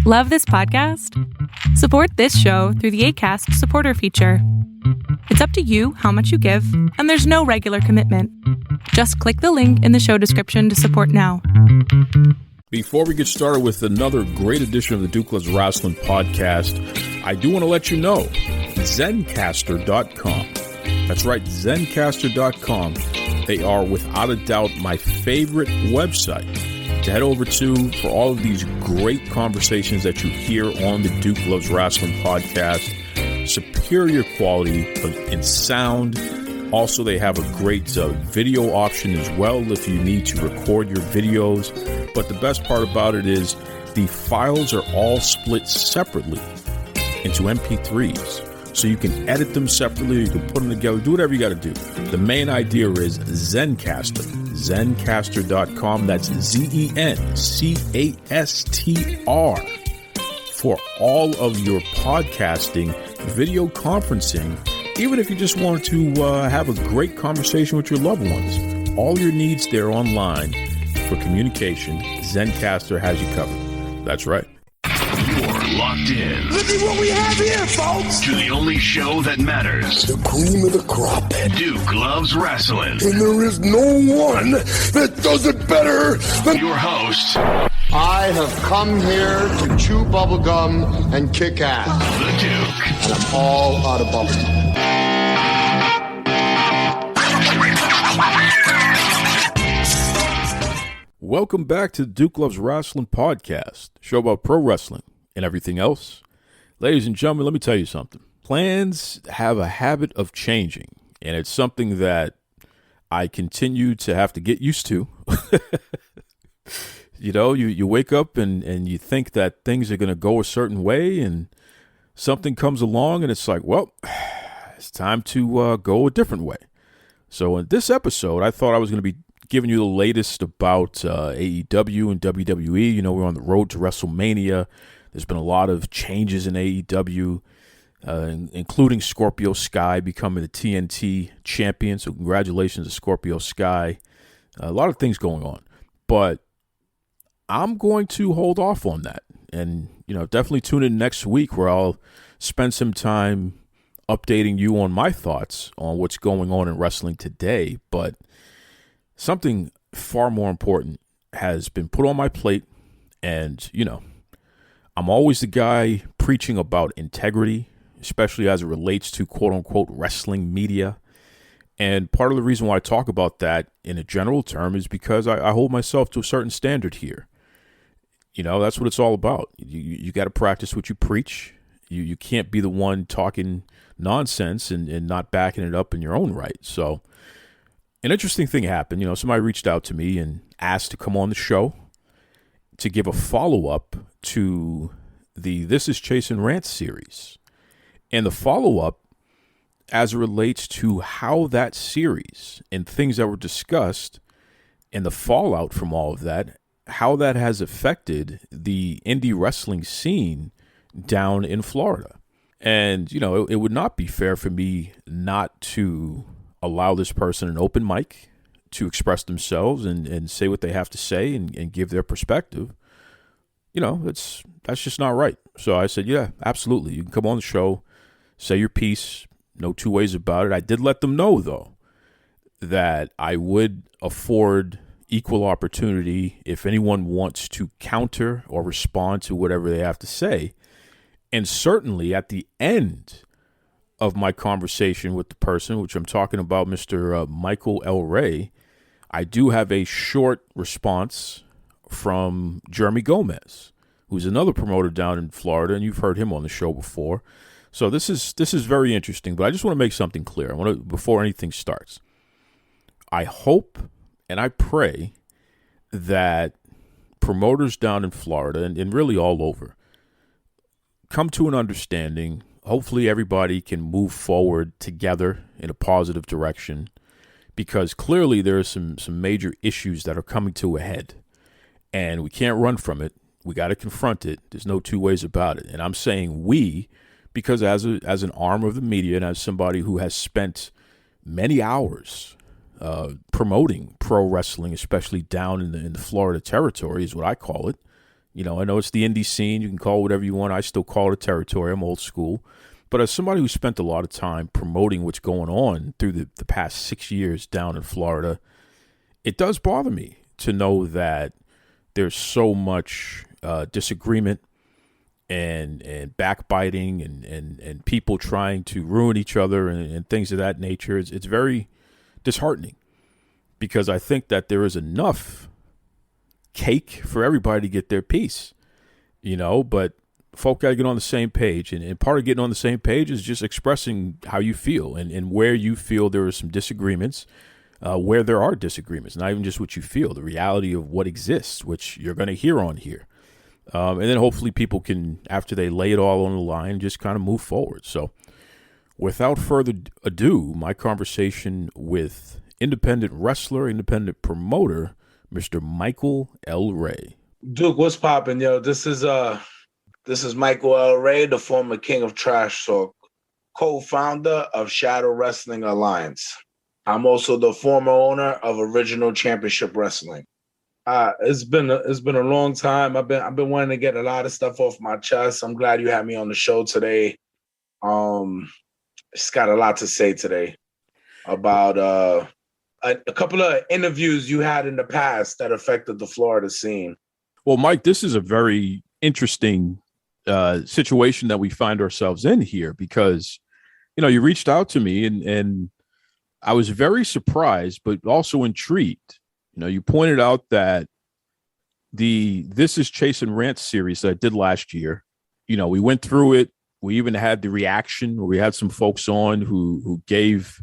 Love this podcast? Support this show through the Acast supporter feature. It's up to you how much you give, and there's no regular commitment. Just click the link in the show description to support now. Before we get started with another great edition of the Duke Loves Rasslin podcast, I do want to let you know, Zencastr.com. That's right, Zencastr.com. They are, without a doubt, my favorite website to head over to for all of these great conversations that you hear on the Duke Loves Rasslin podcast. Superior quality in sound. Also, they have a great video option as well if you need to record your videos. But the best part about it is the files are all split separately into MP3s. So you can edit them separately, you can put them together, do whatever you got to do. The main idea is Zencastr, Zencastr.com, that's Zencastr, for all of your podcasting, video conferencing, even if you just want to have a great conversation with your loved ones. All your needs there online for communication, Zencastr has you covered. That's right. You're locked in. Look at what we have here, folks. To the only show that matters. The cream of the crop. Duke Loves Rasslin. And there is no one that does it better than your host. I have come here to chew bubblegum and kick ass. The Duke. And I'm all out of bubblegum. Welcome back to the Duke Loves Rasslin podcast, show about pro wrestling and everything else. Ladies and gentlemen, let me tell you something. Plans have a habit of changing, and it's something that I continue to have to get used to. You know, you wake up and you think that things are going to go a certain way, and something comes along and it's like, well, it's time to go a different way. So in this episode, I thought I was going to be giving you the latest about AEW and WWE. You know, we're on the road to WrestleMania. There's been a lot of changes in AEW, including Scorpio Sky becoming the TNT champion. So congratulations to Scorpio Sky. A lot of things going on. But I'm going to hold off on that. And, you know, definitely tune in next week where I'll spend some time updating you on my thoughts on what's going on in wrestling today. But something far more important has been put on my plate. And, you know, I'm always the guy preaching about integrity, especially as it relates to quote-unquote wrestling media. And part of the reason why I talk about that in a general term is because I hold myself to a certain standard here. You know, that's what it's all about. You got to practice what you preach. You can't be the one talking nonsense and not backing it up in your own right. So an interesting thing happened. You know, somebody reached out to me and asked to come on the show to give a follow-up to the This Is Chase and Rant series. And the follow-up, as it relates to how that series and things that were discussed and the fallout from all of that, how that has affected the indie wrestling scene down in Florida. And, you know, it would not be fair for me not to allow this person an open mic to express themselves and say what they have to say and give their perspective. You know, that's just not right. So I said, yeah, absolutely. You can come on the show, say your piece, no two ways about it. I did let them know, though, that I would afford equal opportunity if anyone wants to counter or respond to whatever they have to say. And certainly at the end of my conversation with the person, which I'm talking about, Mr. Michael El Reyy, I do have a short response from Jeremey Gomez, who's another promoter down in Florida, and you've heard him on the show before. So this is very interesting, but I just want to make something clear. Before anything starts, I hope and I pray that promoters down in Florida and really all over come to an understanding. Hopefully everybody can move forward together in a positive direction, because clearly there are some major issues that are coming to a head, and we can't run from it. We got to confront it. There's no two ways about it. And I'm saying we, because as an arm of the media and as somebody who has spent many hours promoting pro wrestling, especially down in the Florida territory is what I call it, You know, I know it's the indie scene. You can call it whatever you want. I still call it a territory. I'm old school. But as somebody who spent a lot of time promoting what's going on through the past 6 years down in Florida, it does bother me to know that there's so much disagreement and backbiting and people trying to ruin each other and things of that nature. It's very disheartening because I think that there is enough cake for everybody to get their piece, you know, but folk got to get on the same page. And part of getting on the same page is just expressing how you feel and where you feel there are some disagreements, where there are disagreements, not even just what you feel, the reality of what exists, which you're going to hear on here. And then hopefully people can, after they lay it all on the line, just kind of move forward. So without further ado, my conversation with independent wrestler, independent promoter, Mr. Michael El Reyy. Duke, what's poppin', yo? This is Michael El Reyy, the former King of Trash Talk, co-founder of Shadow Wrestling Alliance. I'm also the former owner of Original Championship Wrestling. It's been a long time. I've been wanting to get a lot of stuff off my chest. I'm glad you had me on the show today. Just got a lot to say today about a couple of interviews you had in the past that affected the Florida scene. Well, Mike, this is a very interesting situation that we find ourselves in here because, you know, you reached out to me and I was very surprised, but also intrigued. You know, you pointed out that the This Is Chase and Rant series that I did last year, you know, we went through it. We even had the reaction where we had some folks on who gave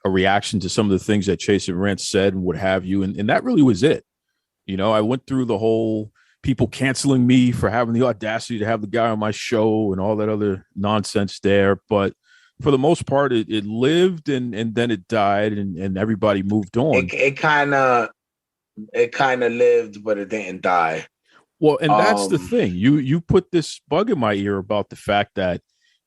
a reaction to some of the things that Chase and Rant said and what have you. And that really was it. You know, I went through the whole people canceling me for having the audacity to have the guy on my show and all that other nonsense there. But for the most part, it lived and then it died and everybody moved on. It kind of lived, but it didn't die. Well, and that's the thing. You put this bug in my ear about the fact that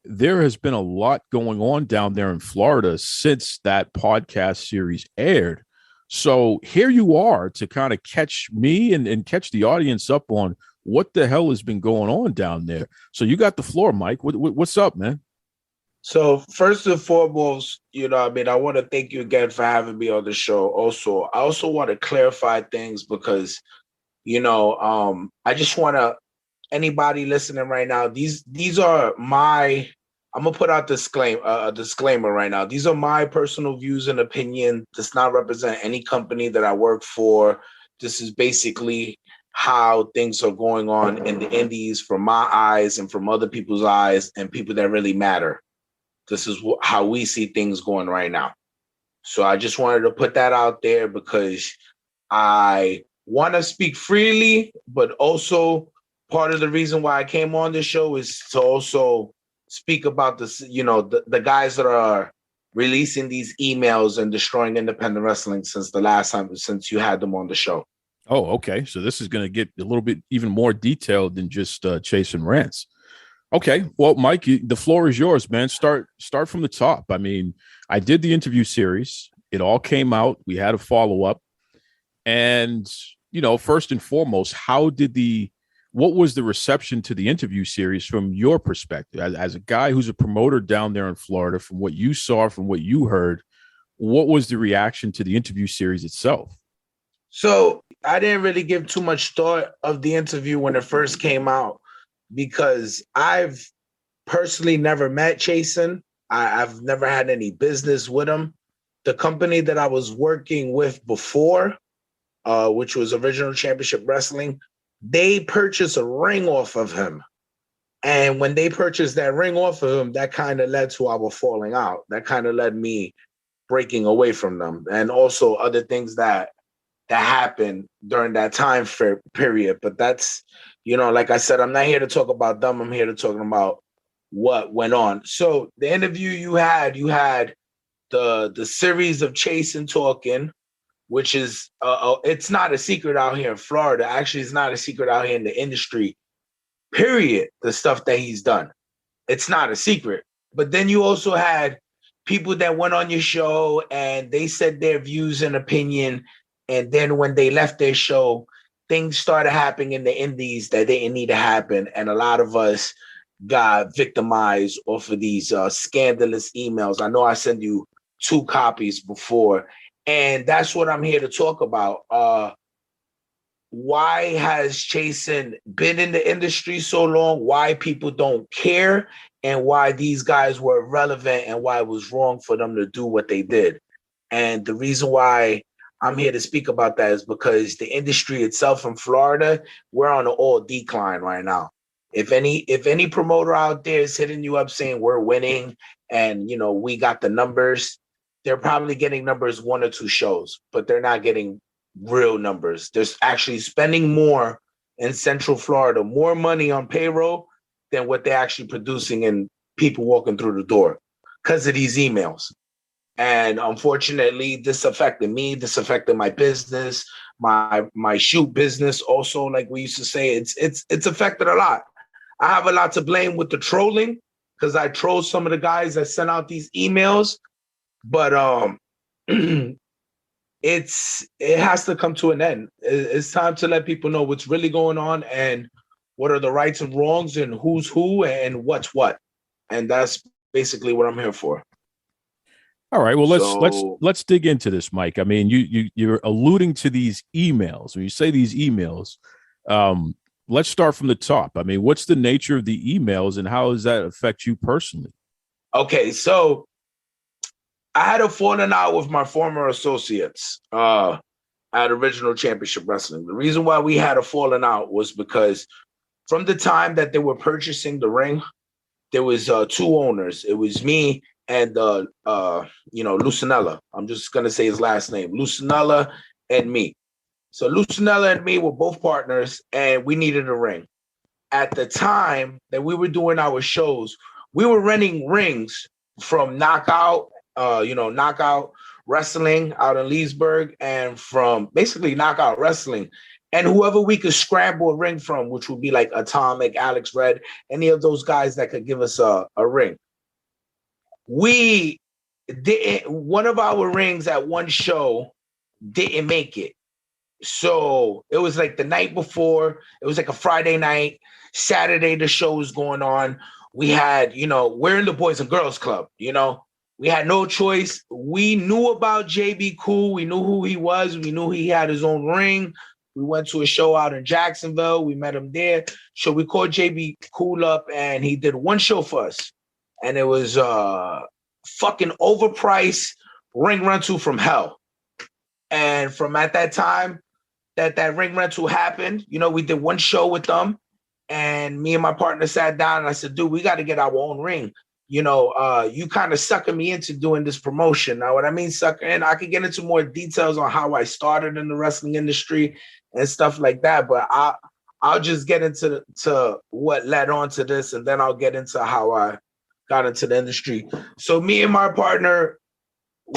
there has been a lot going on down there in Florida since that podcast series aired. So here you are to kind of catch me and catch the audience up on what the hell has been going on down there. So you got the floor, Mike. What's up, man? So first and foremost, you know, I mean, I want to thank you again for having me on the show. Also, I also want to clarify things because, you know, I just want to, anybody listening right now, these are my, I'm going to put out a disclaimer right now. These are my personal views and opinion. Does not represent any company that I work for. This is basically how things are going on in the indies from my eyes and from other people's eyes and people that really matter. This is how we see things going right now. So I just wanted to put that out there because I want to speak freely, but also part of the reason why I came on this show is to also speak about this, you know, the guys that are releasing these emails and destroying independent wrestling since the last time, since you had them on the show. Oh, okay. So this is going to get a little bit even more detailed than just Chase and Rants. Okay. Well, Mike, the floor is yours, man. Start from the top. I mean, I did the interview series. It all came out. We had a follow-up. And, you know, first and foremost, what was the reception to the interview series from your perspective? As a guy who's a promoter down there in Florida, from what you saw, from what you heard, what was the reaction to the interview series itself? So I didn't really give too much thought of the interview when it first came out because I've personally never met Chasen. I've never had any business with him. The company that I was working with before, which was Original Championship Wrestling, they purchased a ring off of him. And when they purchased that ring off of him, that kind of led to our falling out. That kind of led me breaking away from them. And also other things that happened during that time period. But that's, you know, like I said, I'm not here to talk about them. I'm here to talk about what went on. So the interview you had the series of Chase and Talking, which is, it's not a secret out here in Florida. Actually, it's not a secret out here in the industry, period, the stuff that he's done. It's not a secret. But then you also had people that went on your show and they said their views and opinion. And then when they left their show, things started happening in the indies that didn't need to happen, and a lot of us got victimized off of these scandalous emails. I know I sent you 2 copies before, and that's what I'm here to talk about. Why has Chasen been in the industry so long? Why people don't care, and why these guys were relevant, and why it was wrong for them to do what they did. And the reason why I'm here to speak about that is because the industry itself in Florida, we're on an all decline right now. If any promoter out there is hitting you up saying we're winning and we got the numbers, they're probably getting numbers 1 or 2 shows, but they're not getting real numbers. They're actually spending more in Central Florida, more money on payroll than what they're actually producing and people walking through the door because of these emails. And unfortunately, this affected me. This affected my business, my shoot business. Also, like we used to say, it's affected a lot. I have a lot to blame with the trolling because I trolled some of the guys that sent out these emails. But it has to come to an end. It's time to let people know what's really going on and what are the rights and wrongs and who's who and what's what. And that's basically what I'm here for. All right. Well, let's dig into this, Mike. I mean, you're alluding to these emails. When you say these emails, let's start from the top. I mean, what's the nature of the emails and how does that affect you personally? Okay, so I had a falling out with my former associates at Original Championship Wrestling. The reason why we had a falling out was because from the time that they were purchasing the ring, there was 2 owners. It was me and Lucinella. I'm just gonna say his last name, Lucinella and me. So Lucinella and me were both partners, and we needed a ring. At the time that we were doing our shows, we were renting rings from Knockout Wrestling out in Leesburg, and from basically Knockout Wrestling, and whoever we could scramble a ring from, which would be like Atomic, Alex Red, any of those guys that could give us a ring. We didn't. One of our rings at one show didn't make it. So it was like the night before. It was like a Friday night. Saturday, the show was going on. We had, we're in the Boys and Girls Club, We had no choice. We knew about JB Cool. We knew who he was. We knew he had his own ring. We went to a show out in Jacksonville. We met him there. So we called JB Cool up, and he did one show for us. And it was fucking overpriced ring rental from hell. And from at that time that ring rental happened, we did one show with them. And me and my partner sat down and I said, dude, we got to get our own ring. You kind of suckered me into doing this promotion. Now, what I mean, sucker, and I could get into more details on how I started in the wrestling industry and stuff like that. But I'll just get into what led on to this, and then I'll get into how I got into the industry. So me and my partner,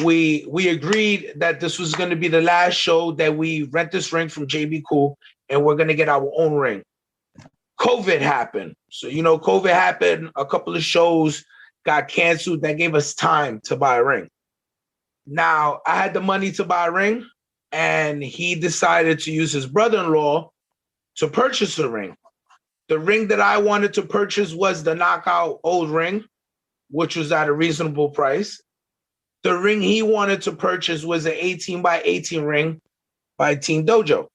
we agreed that this was going to be the last show that we rent this ring from JB Cool, and we're going to get our own ring. COVID happened. So, COVID happened. A couple of shows got canceled. That gave us time to buy a ring. Now, I had the money to buy a ring, and he decided to use his brother-in-law to purchase the ring. The ring that I wanted to purchase was the Knockout old ring, which was at a reasonable price. The ring he wanted to purchase was an 18 by 18 ring by Team Dojo.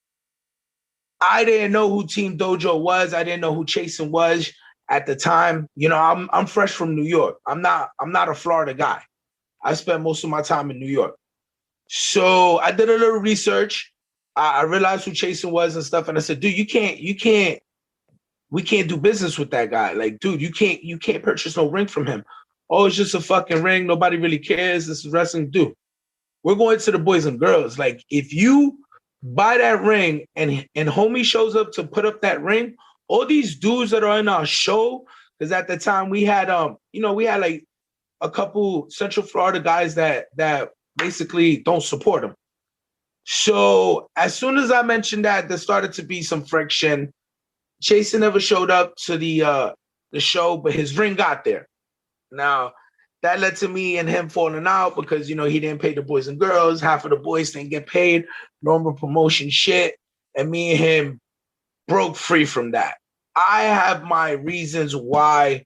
I didn't know who Team Dojo was. I didn't know who Chasen was at the time. I'm fresh from New York. I'm not a Florida guy. I spent most of my time in New York. So I did a little research. I realized who Chasen was and stuff. And I said, dude, we can't do business with that guy. Like, dude, you can't purchase no ring from him. Oh, it's just a fucking ring. Nobody really cares. This is wrestling. Dude, we're going to the Boys and Girls. Like, if you buy that ring and homie shows up to put up that ring, all these dudes that are in our show, because at the time we had we had like a couple Central Florida guys that basically don't support him. So as soon as I mentioned that, there started to be some friction. Chasen never showed up to the show, but his ring got there. Now, that led to me and him falling out because, he didn't pay the Boys and Girls. Half of the boys didn't get paid. Normal promotion shit. and me and him broke free from that. I have my reasons why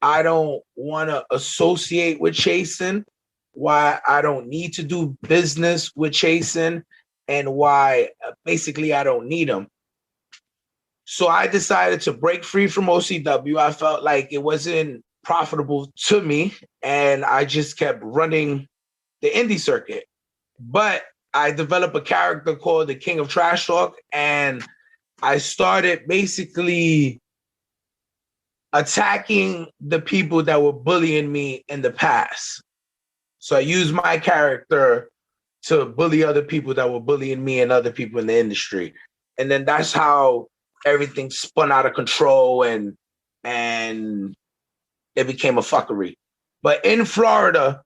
I don't want to associate with Chasen, why I don't need to do business with Chasen, and why basically I don't need him. So I decided to break free from OCW. I felt like it wasn't profitable to me, and I just kept running the indie circuit. But I developed a character called the King of Trash Talk, and I started basically attacking the people that were bullying me in the past. So I used my character to bully other people that were bullying me and other people in the industry. And then that's how everything spun out of control and it became a fuckery. But in Florida,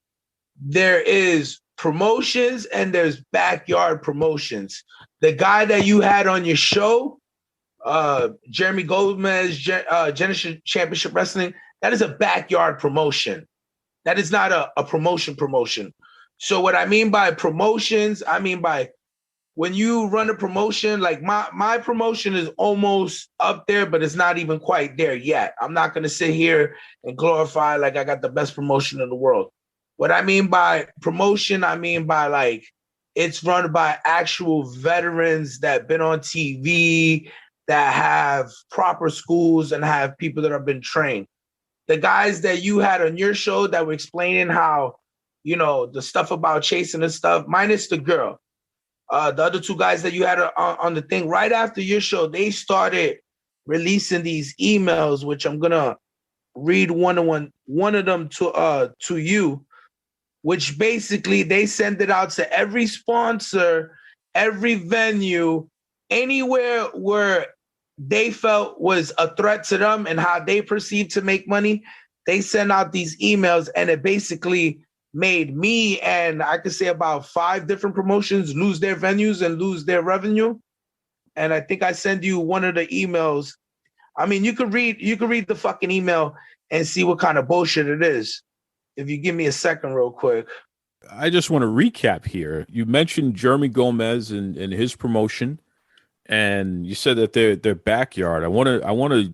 there is promotions and there's backyard promotions. The guy that you had on your show, Jeremy Gomez, Genesis Championship Wrestling, that is a backyard promotion. That is not a promotion. So what I mean by promotions, I mean by when you run a promotion, like my promotion is almost up there, but it's not even quite there yet. I'm not going to sit here and glorify like I got the best promotion in the world. What I mean by promotion, I mean by like it's run by actual veterans that been on TV, that have proper schools and have people that have been trained. The guys that you had on your show that were explaining how, you know, the stuff about chasing and stuff, minus the girl. The other two guys that you had on the thing, right after your show, they started releasing these emails, which I'm gonna read one of them to you, which basically they send it out to every sponsor, every venue, anywhere where they felt was a threat to them and how they perceived to make money. They send out these emails, and it basically made me and I could say about 5 different promotions lose their venues and lose their revenue. And I think I send you one of the emails. I mean, you could read the fucking email and see what kind of bullshit it is. If you give me a second real quick. I just want to recap here. You mentioned Jeremy Gomez and his promotion, and you said that they're backyard. I want to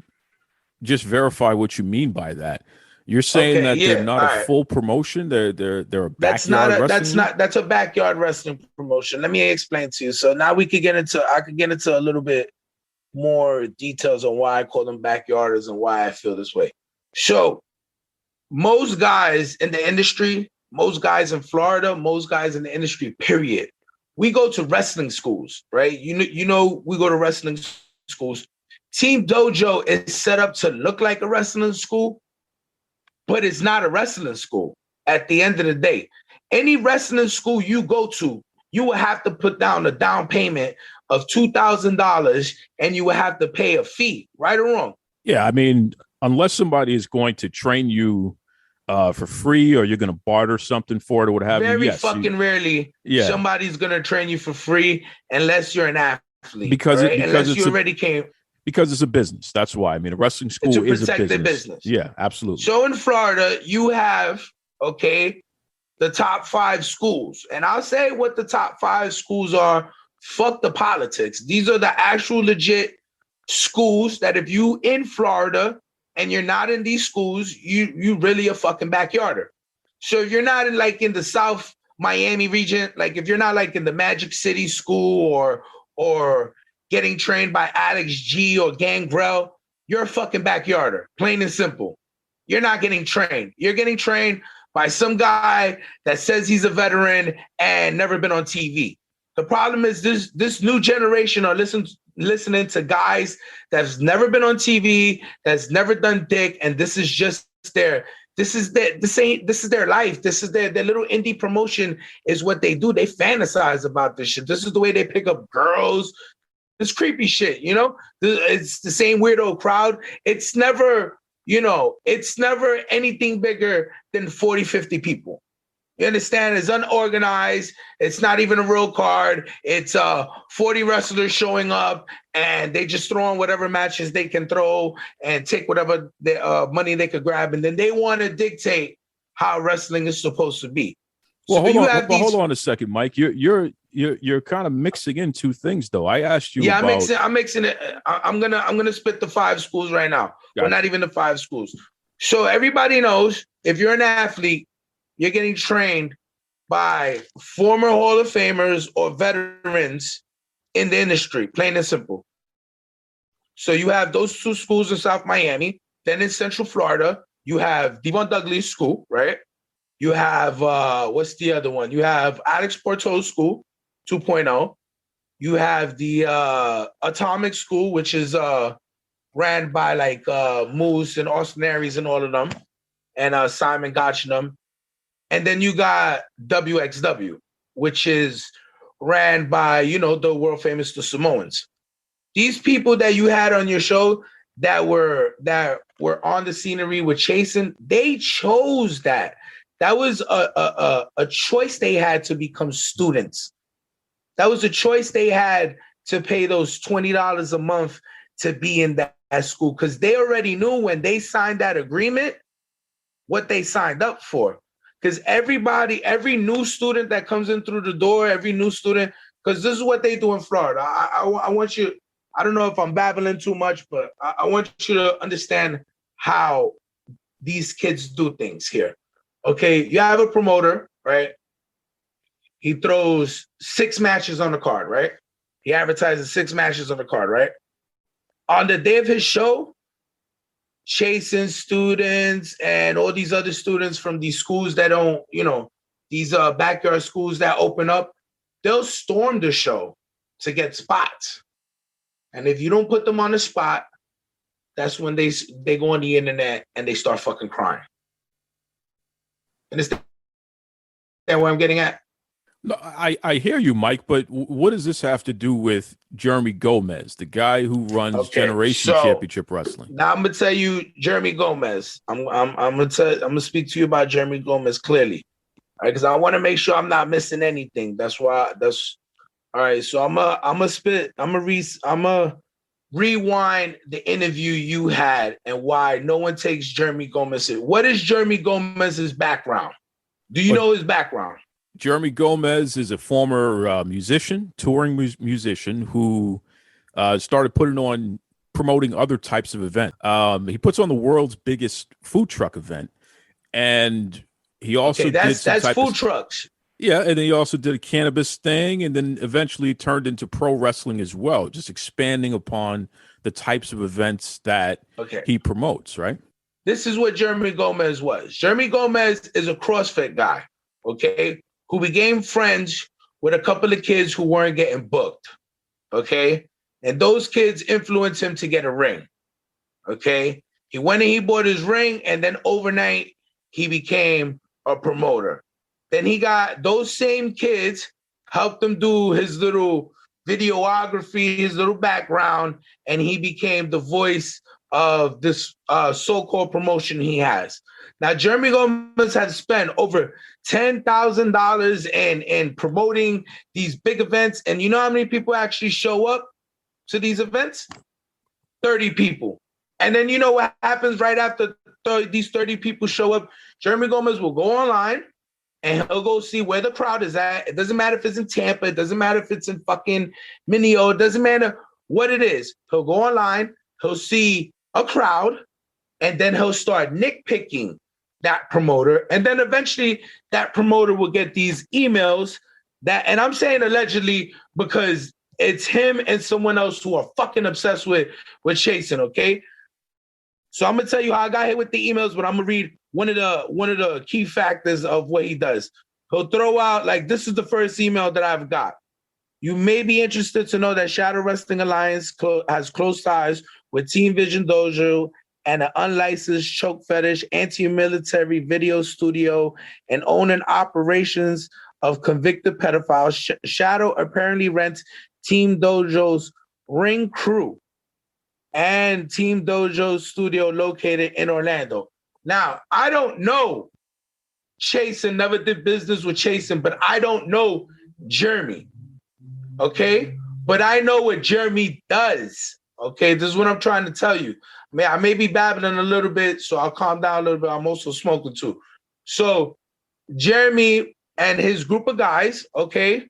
just verify what you mean by that. You're saying that they're not a full promotion. They're a backyard wrestling. That's a backyard wrestling promotion. Let me explain to you. So now I could get into a little bit more details on why I call them backyarders and why I feel this way. So most guys in the industry, most guys in Florida, most guys in the industry, period, we go to wrestling schools, right? You know, we go to wrestling schools. Team Dojo is set up to look like a wrestling school, but it's not a wrestling school. At the end of the day, any wrestling school you go to, you will have to put down a down payment of $2,000 and you will have to pay a fee, right or wrong? Yeah, I mean, unless somebody is going to train you for free or you're going to barter something for it or what have you. Very fucking rarely somebody's going to train you for free unless you're an athlete. Because it's a business. That's why. I mean, a wrestling school is a business. Yeah, absolutely. So in Florida, you have, the top 5 schools. And I'll say what the top 5 schools are. Fuck the politics. These are the actual legit schools that if you in Florida and you're not in these schools, you really a fucking backyarder. So if you're not in the South Miami region, like if you're not like in the Magic City school or getting trained by Alex G or Gangrel, you're a fucking backyarder, plain and simple. You're not getting trained. You're getting trained by some guy that says he's a veteran and never been on TV. The problem is this new generation are listening to guys that's never been on TV, that's never done dick, and this is just their life. This is their little indie promotion is what they do. They fantasize about this shit. This is the way they pick up girls. This creepy shit, you know? It's the same weirdo crowd. It's never anything bigger than 40, 50 people. You understand? It's unorganized. It's not even a real card. It's 40 wrestlers showing up, and they just throw on whatever matches they can throw and take whatever money they could grab, and then they want to dictate how wrestling is supposed to be. Well, hold on a second, Mike. You're you're kind of mixing in two things, though. I asked you Yeah, about. I'm mixing it. I'm gonna spit the 5 schools right now. Gotcha. Well, not even the 5 schools. So everybody knows if you're an athlete, you're getting trained by former Hall of Famers or veterans in the industry, plain and simple. So you have those 2 schools in South Miami. Then in Central Florida, you have Devon Douglas School, right? You have, what's the other one? You have Alex Porto's School, 2.0. You have the Atomic School, which is ran by like Moose and Austin Aries and all of them, and Simon Gotchingham. And then you got WXW, which is ran by, the world famous the Samoans. These people that you had on your show that were on the scenery with Chasen, they chose that. That was a choice they had to become students. That was a choice they had to pay those $20 a month to be in that school, because they already knew when they signed that agreement what they signed up for. Because every new student that comes in through the door, because this is what they do in Florida. I want you, I don't know if I'm babbling too much, but I want you to understand how these kids do things here. Okay, you have a promoter, right? He throws 6 matches on the card, right? He advertises 6 matches on the card, right? On the day of his show, chasing students and all these other students from these schools that don't, these backyard schools that open up, they'll storm the show to get spots. And if you don't put them on the spot, that's when they go on the internet and they start fucking crying. Understand where I'm getting at? No, I hear you, Mike, but what does this have to do with Jeremy Gomez, the guy who runs Generation Championship Wrestling? Now I'm gonna tell you, Jeremy Gomez. I'm gonna speak to you about Jeremy Gomez clearly, all right? Because I want to make sure I'm not missing anything. That's all right. So I'm gonna rewind the interview you had and why no one takes Jeremy Gomez. What is Jeremy Gomez's background? Do you know his background? Jeremy Gomez is a former musician, touring musician who started promoting other types of events. He puts on the world's biggest food truck event, and he also that's food trucks. Yeah, and then he also did a cannabis thing, and then eventually turned into pro wrestling as well, just expanding upon the types of events that he promotes, right? This is what Jeremy Gomez was. Jeremy Gomez is a CrossFit guy, okay, who became friends with a couple of kids who weren't getting booked, okay? And those kids influenced him to get a ring, okay? He went and he bought his ring, and then overnight, he became a promoter. Then he got those same kids, helped him do his little videography, his little background, and he became the voice of this so-called promotion he has. Now, Jeremy Gomez has spent over $10,000 in promoting these big events. And you know how many people actually show up to these events? 30 people. And then you know what happens right after these 30 people show up? Jeremy Gomez will go online and he'll go see where the crowd is at. It doesn't matter if it's in Tampa. It doesn't matter if it's in fucking Mineo. It doesn't matter what it is. He'll go online. He'll see a crowd. And then he'll start nitpicking that promoter. And then eventually that promoter will get these emails and I'm saying allegedly because it's him and someone else who are fucking obsessed with Chasen, okay? So I'm gonna tell you how I got hit with the emails, but I'm gonna read one of the key factors of what he does. He'll throw out, like, this is the first email that I've got. You may be interested to know that Shadow Wrestling Alliance has close ties with Team Vision Dojo and an unlicensed choke fetish, anti-military video studio, and owning operations of convicted pedophiles. Shadow apparently rents Team Dojo's ring crew and Team Dojo's studio located in Orlando. Now, I don't know Chasen, never did business with Chasen, but I don't know Jeremy, okay? But I know what Jeremy does, okay? This is what I'm trying to tell you. I may be babbling a little bit, so I'll calm down a little bit. I'm also smoking too. So Jeremy and his group of guys, okay,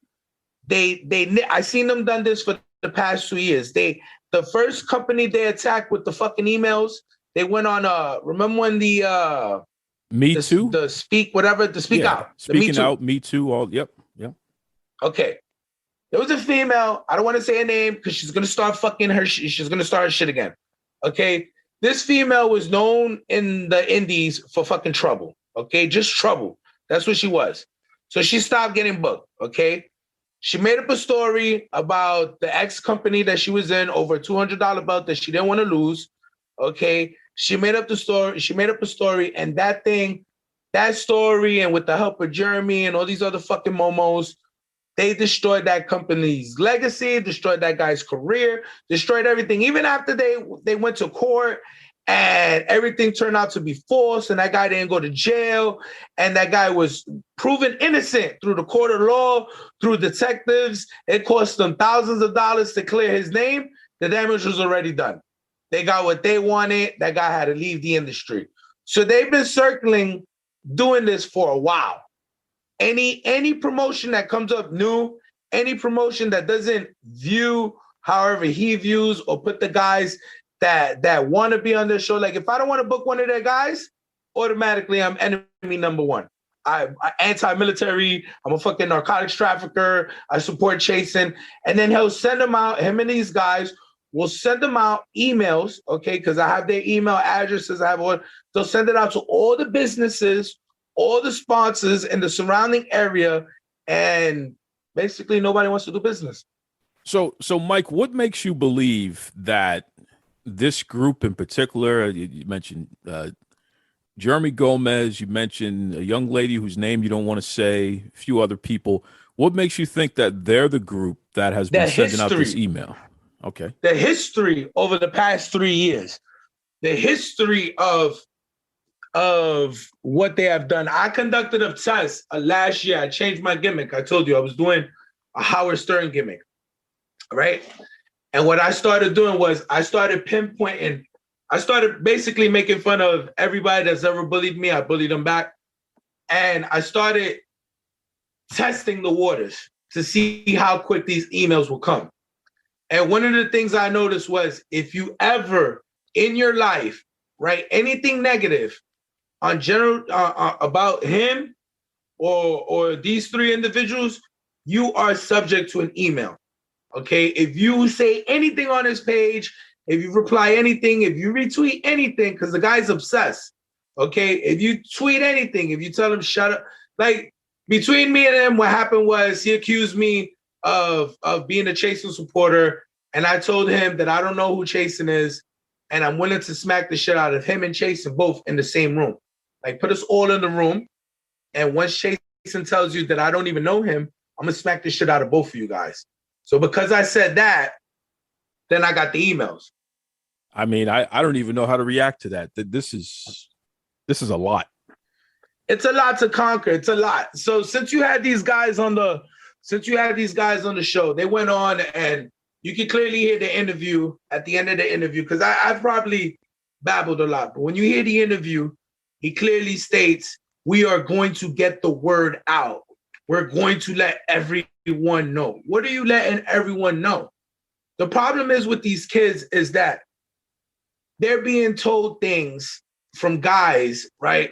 I seen them done this for the past 2 years. The first company they attacked with the fucking emails, they went on remember when the Me Too? the speak whatever, the speak out. The Me Speaking Too. out, Me Too, all yep. Okay. There was a female, I don't want to say her name because she's gonna start fucking her she's gonna start her shit again. Okay. This female was known in the indies for fucking trouble. Okay, just trouble. That's what she was. So she stopped getting booked. Okay. She made up a story about the ex company that she was in, over a $200 belt that she didn't want to lose. Okay. She made up a story, and that story, and with the help of Jeremey and all these other fucking momos, they destroyed that company's legacy, destroyed that guy's career, destroyed everything. Even after they went to court and everything turned out to be false, and that guy didn't go to jail, and that guy was proven innocent through the court of law, through detectives. It cost them thousands of dollars to clear his name. The damage was already done. They got what they wanted. That guy had to leave the industry. So they've been circling, doing this for a while. Any promotion that comes up new, any promotion that doesn't view however he views, or put the guys that want to be on their show. Like, if I don't want to book one of their guys, automatically I'm enemy number one. I anti-military, I'm a fucking narcotics trafficker, I support chasing. And then he'll send them out, him and these guys will send them out emails, okay, because I have their email addresses, they'll send it out to all the businesses, all the sponsors in the surrounding area, and basically nobody wants to do business. So Mike, what makes you believe that this group in particular, you mentioned Jeremy Gomez, you mentioned a young lady whose name you don't want to say, a few other people. What makes you think that they're the group that has been sending out this email? Okay. The history over the past 3 years, the history of what they have done. I conducted a test last year. I changed my gimmick. I told you I was doing a Howard Stern gimmick, right? And what I started doing was I started basically making fun of everybody that's ever bullied me. I bullied them back. And I started testing the waters to see how quick these emails will come. And one of the things I noticed was, if you ever in your life write anything negative on general about him or these three individuals, you are subject to an email. Okay, if you say anything on his page, if you reply anything, if you retweet anything, because the guy's obsessed. Okay, if you tweet anything, if you tell him shut up, like between me and him, what happened was he accused me of being a Chasen supporter, and I told him that I don't know who Chasen is, and I'm willing to smack the shit out of him and Chasen both in the same room. Like, put us all in the room, and once Chasen tells you that I don't even know him, I'm gonna smack the shit out of both of you guys. So because I said that, then I got the emails. I mean, I don't even know how to react to that. This is a lot. It's a lot to conquer. It's a lot. So since you had these guys on the show, they went on, and you can clearly hear the interview at the end of the interview, because I probably babbled a lot. But when you hear the interview, he clearly states, we are going to get the word out. We're going to let everyone know. What are you letting everyone know? The problem is with these kids is that they're being told things from guys, right?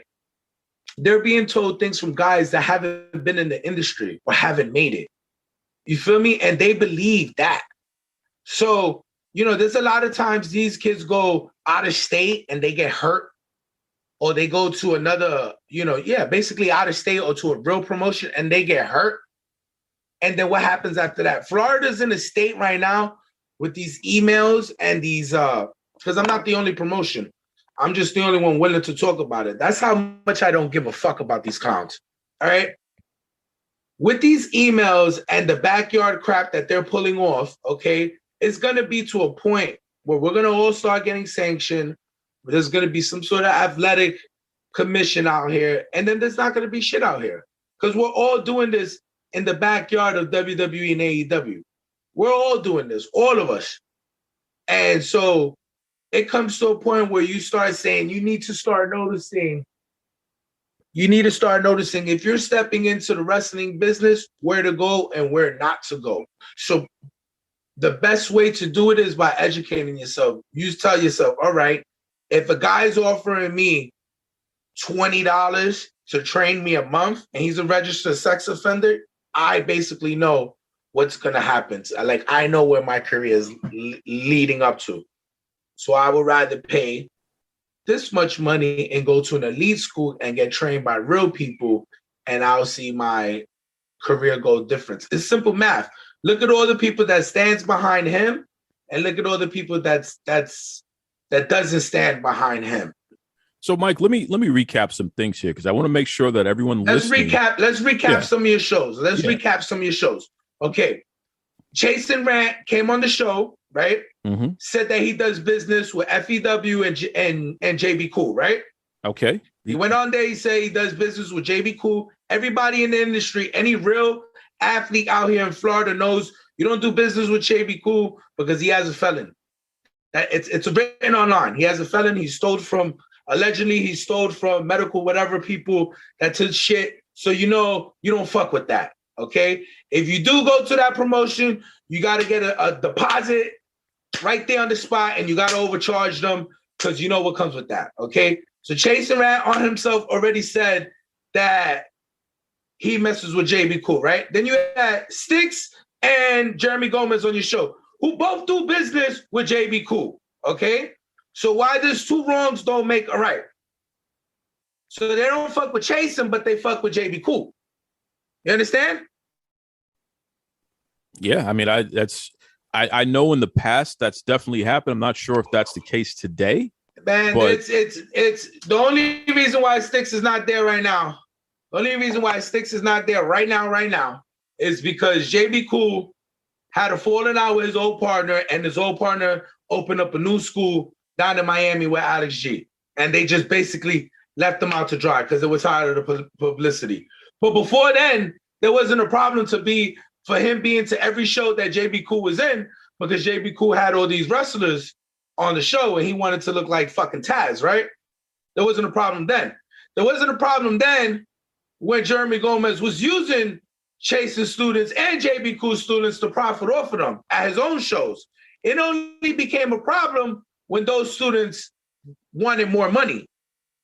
They're being told things from guys that haven't been in the industry or haven't made it. You feel me? And they believe that. So, there's a lot of times these kids go out of state and they get hurt, or they go to another, basically out of state or to a real promotion and they get hurt. And then what happens after that? Florida's in a state right now with these emails and these, because I'm not the only promotion. I'm just the only one willing to talk about it. That's how much I don't give a fuck about these clowns. All right. With these emails and the backyard crap that they're pulling off, okay, it's going to be to a point where we're going to all start getting sanctioned. There's going to be some sort of athletic commission out here. And then there's not going to be shit out here, because we're all doing this in the backyard of WWE and AEW. We're all doing this, all of us. And so it comes to a point where you start saying you need to start noticing you need to start noticing if you're stepping into the wrestling business, where to go and where not to go. So the best way to do it is by educating yourself. You tell yourself, all right, if a guy's offering me $20 to train me a month and he's a registered sex offender, I basically know what's going to happen. Like, I know where my career is leading up to. So I would rather pay this much money and go to an elite school and get trained by real people, and I'll see my career go different. It's simple math. Look at all the people that stands behind him, and look at all the people that doesn't stand behind him. So, Mike, let me recap some things here because I want to make sure that everyone listening. Let's recap some of your shows. Recap some of your shows. Okay. Jason Rant came on the show, right? Mm-hmm. Said that he does business with FEW and JB Cool, right? Okay. He went on there, he said he does business with JB Cool. Everybody in the industry, any real athlete out here in Florida knows you don't do business with JB Cool because he has a felon. It's written online. He has a felon. Allegedly he stole from medical whatever people that took shit. So you don't fuck with that. Okay. If you do go to that promotion, you got to get a deposit right there on the spot, and you got to overcharge them because you know what comes with that. Okay. So Chase Rant on himself already said that he messes with JB Cool, right? Then you had Sticks and Jeremy Gomez on your show, who both do business with JB Cool. Okay. So why does two wrongs don't make a right? So they don't fuck with Chasen, but they fuck with JB Cool. You understand? Yeah, I mean, I know in the past that's definitely happened. I'm not sure if that's the case today. Man, but it's the only reason why Sticks is not there right now. The only reason why Sticks is not there right now is because JB Cool had a falling out with his old partner, and his old partner opened up a new school down in Miami with Alex G. And they just basically left him out to dry because it was tired of the publicity. But before then, there wasn't a problem for him being to every show that JB Cool was in, because JB Cool had all these wrestlers on the show and he wanted to look like fucking Taz, right? There wasn't a problem then. There wasn't a problem then when Jeremy Gomez was using Chase's students and JB Cool students to profit off of them at his own shows. It only became a problem when those students wanted more money.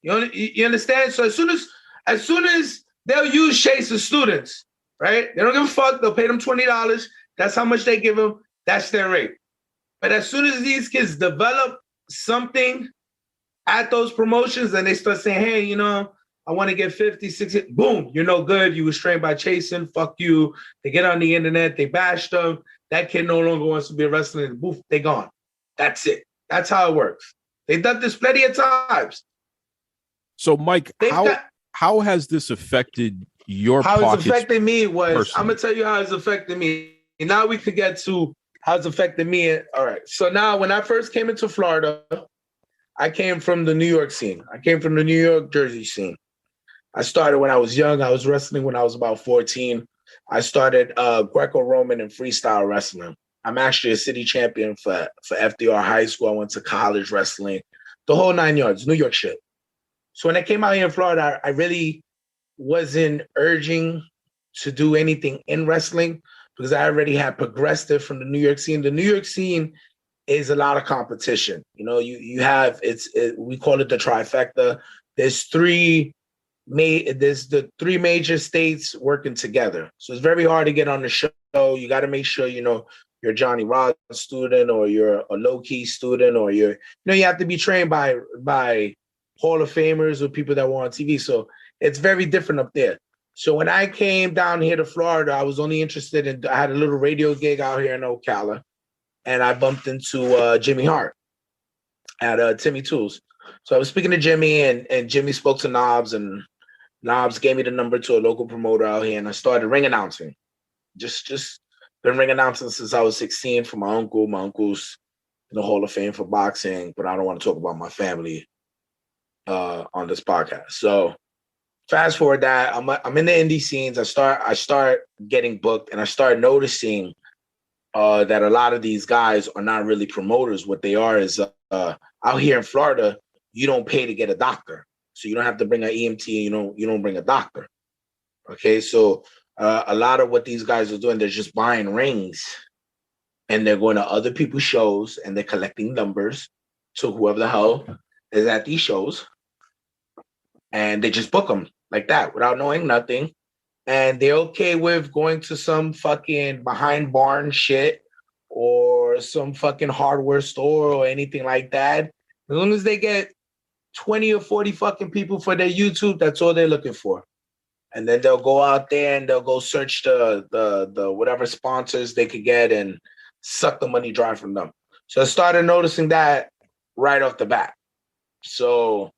You understand? So as soon as they'll use Chase's students, right? They don't give a fuck. They'll pay them $20. That's how much they give them. That's their rate. But as soon as these kids develop something at those promotions and they start saying, hey, I want to get 50, 60, boom, you're no good. You was trained by Chasen. Fuck you. They get on the internet. They bash them. That kid no longer wants to be a wrestler in the booth. They gone. That's it. That's how it works. They've done this plenty of times. So, Mike, how has this affected your pockets? How it's affected me was, personally? I'm going to tell you how it's affected me. And now we could get to how it's affected me. All right. So now when I first came into Florida, I came from the New York scene. I came from the New York, Jersey scene. I started when I was young. I was wrestling when I was about 14. I started Greco-Roman and freestyle wrestling. I'm actually a city champion for FDR High School. I went to college wrestling, the whole 9 yards, New York shit. So when I came out here in Florida, I really wasn't urging to do anything in wrestling because I already had progressed it from the New York scene. The New York scene is a lot of competition. You have we call it the trifecta. There's the three major states working together. So it's very hard to get on the show. You got to make sure you're a Johnny Rod student, or you're a low-key student, or you have to be trained by Hall of Famers or people that were on TV. So it's very different up there. So when I came down here to Florida, I was only interested in, I had a little radio gig out here in Ocala, and I bumped into Jimmy Hart at Timmy Tools. So I was speaking to Jimmy, and Jimmy spoke to Knobs, and Knobs gave me the number to a local promoter out here, and I started ring announcing. Just been ring announcing since I was 16 for my uncle. My uncle's in the Hall of Fame for boxing, but I don't want to talk about my family on this podcast. So fast forward that, I'm in the indie scenes. I start getting booked, and I start noticing that a lot of these guys are not really promoters. What they are is out here in Florida, you don't pay to get a doctor. So you don't have to bring an EMT. You don't bring a doctor. Okay, so a lot of what these guys are doing, they're just buying rings, and they're going to other people's shows, and they're collecting numbers to whoever the hell is at these shows, and they just book them like that without knowing nothing. And they're okay with going to some fucking behind barn shit or some fucking hardware store or anything like that. As long as they get 20 or 40 fucking people for their YouTube, that's all they're looking for. And then they'll go out there and they'll go search the whatever sponsors they could get and suck the money dry from them. So I started noticing that right off the bat. So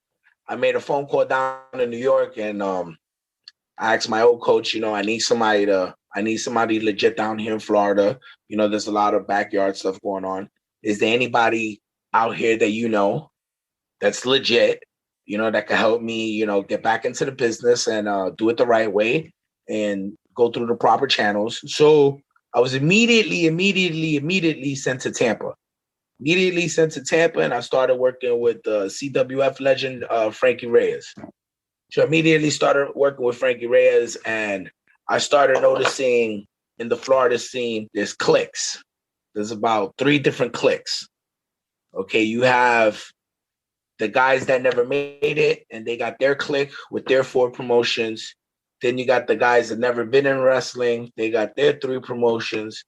I made a phone call down in New York, and I asked my old coach, I need somebody legit down here in Florida. There's a lot of backyard stuff going on. Is there anybody out here that that's legit, that can help me, get back into the business and do it the right way and go through the proper channels? So I was immediately sent to Tampa. And I started working with CWF legend Frankie Reyes. So I immediately started working with Frankie Reyes, and I started noticing in the Florida scene, there's cliques. There's about 3 different cliques. Okay, you have the guys that never made it, and they got their clique with their 4 promotions. Then you got the guys that never been in wrestling. They got their 3 promotions.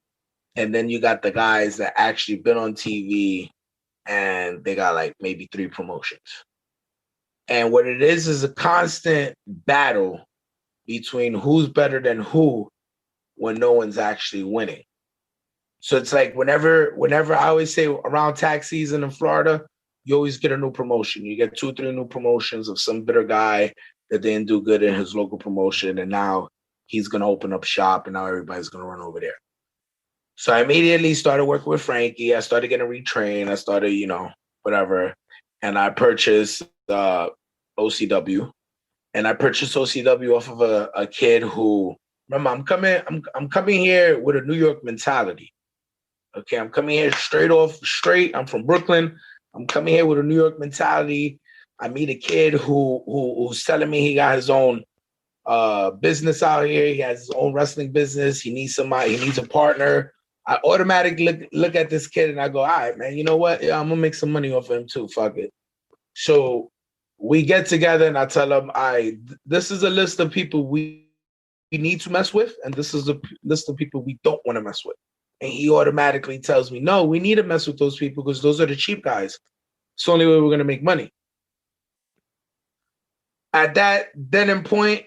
And then you got the guys that actually been on TV, and they got like maybe 3 promotions. And what it is a constant battle between who's better than who when no one's actually winning. So it's like whenever I always say around tax season in Florida, you always get a new promotion. You get 2 or 3 new promotions of some bitter guy that didn't do good in his local promotion, and now he's going to open up shop, and now everybody's going to run over there. So I immediately started working with Frankie. I started getting retrained. I started, whatever. And I purchased OCW. And I purchased OCW off of a kid who, remember, I'm coming here with a New York mentality. Okay, I'm coming here straight. I'm from Brooklyn. I'm coming here with a New York mentality. I meet a kid who's telling me he got his own business out here. He has his own wrestling business. He needs somebody. He needs a partner. I automatically look at this kid and I go, all right, man, you know what? Yeah, I'm going to make some money off of him too. Fuck it. So we get together and I tell him, this is a list of people we need to mess with, and this is a list of people we don't want to mess with. And he automatically tells me, no, we need to mess with those people because those are the cheap guys. It's the only way we're going to make money. At that then point,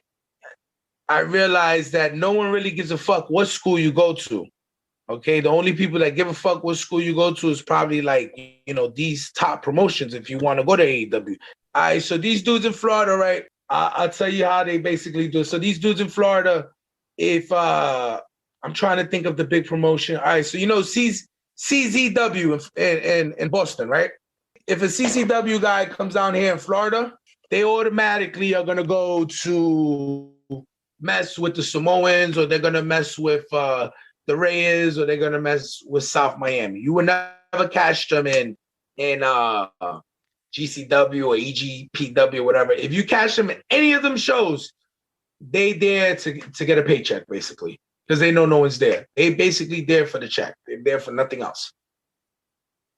I realized that no one really gives a fuck what school you go to. Okay, the only people that give a fuck what school you go to is probably like, these top promotions if you want to go to AEW. All right, so these dudes in Florida, right? I'll tell you how they basically do it. So these dudes in Florida, if I'm trying to think of the big promotion. All right, so CZW in Boston, right? If a CCW guy comes down here in Florida, they automatically are going to go to mess with the Samoans, or they're going to mess with the Reyes, or they're going to mess with South Miami. You would never catch them in GCW or EGPW or whatever. If you catch them in any of them shows, they there to get a paycheck, basically, because they know no one's there. They basically there for the check. They're there for nothing else.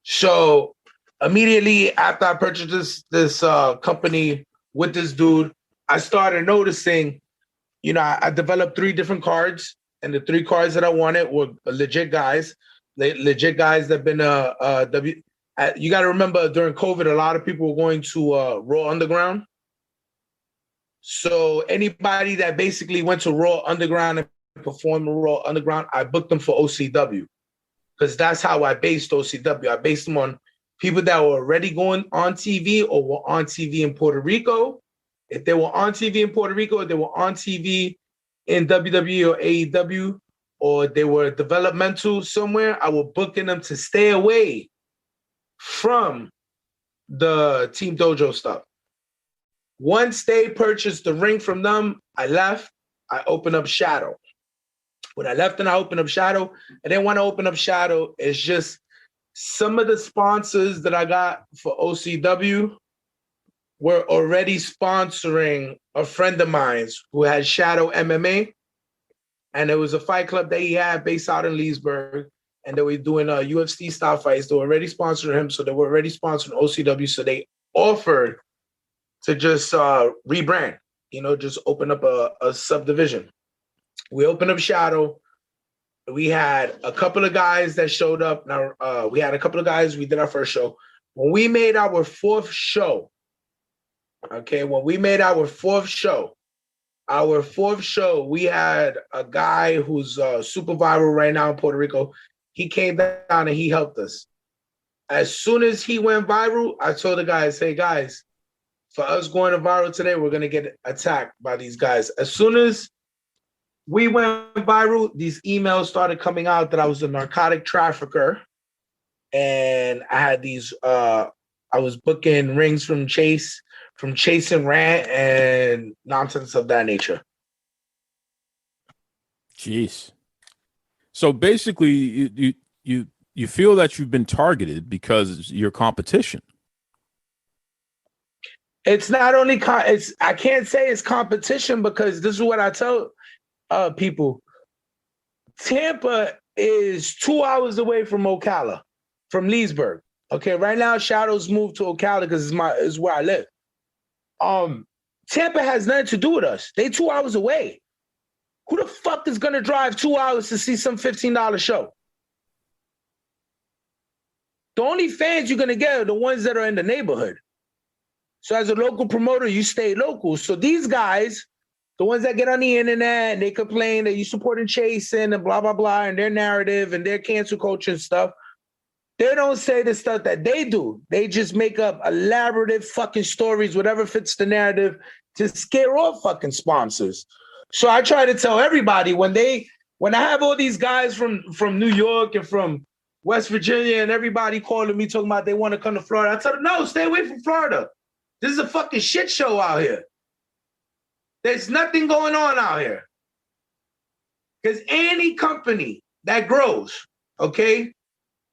So immediately after I purchased this company with this dude, I started noticing, I developed 3 different cards, and the 3 cards that I wanted were legit guys that been you got to remember, during COVID, a lot of people were going to Raw Underground. So anybody that basically went to Raw Underground and performed Raw Underground, I booked them for OCW, because that's how I based OCW. I based them on people that were already going on TV or were on TV in Puerto Rico. If they were on TV in Puerto Rico, or they were on TV in WWE or AEW, or they were developmental somewhere, I was booking them to stay away from the Team Dojo stuff. Once they purchased the ring from them, I left. I opened up Shadow. When I left and I opened up Shadow, I didn't want to open up Shadow. It's just some of the sponsors that I got for OCW, were already sponsoring a friend of mine who had Shadow MMA. And it was a fight club that he had based out in Leesburg. And they were doing UFC style fights. They were already sponsoring him. So they were already sponsoring OCW. So they offered to just rebrand, just open up a subdivision. We opened up Shadow. We had a couple of guys that showed up. Now we had a couple of guys. We did our first show. When we made our fourth show, we had a guy who's super viral right now in Puerto Rico. He came down and he helped us. As soon as he went viral, I told the guys, hey guys, for us going to viral today, we're going to get attacked by these guys. As soon as we went viral, these emails started coming out that I was a narcotic trafficker. And I had these, I was booking rings from Chase and Rant and nonsense of that nature. Jeez. So basically, you feel that you've been targeted because your competition. It's not only I can't say it's competition because this is what I tell people. Tampa is 2 hours away from Ocala, from Leesburg. Okay, right now Shadow's moved to Ocala because it's where I live. Tampa has nothing to do with us. They 2 hours away. Who the fuck is gonna drive 2 hours to see some $15 show? The only fans you're gonna get are the ones that are in the neighborhood. So as a local promoter, you stay local. So these guys, the ones that get on the internet and they complain that you supporting Chasen and blah, blah, blah, and their narrative and their cancel culture and stuff, they don't say the stuff that they do. They just make up elaborate fucking stories, whatever fits the narrative, to scare off fucking sponsors. So I try to tell everybody when I have all these guys from New York and from West Virginia and everybody calling me talking about they want to come to Florida, I tell them, no, stay away from Florida. This is a fucking shit show out here. There's nothing going on out here. Because any company that grows, okay,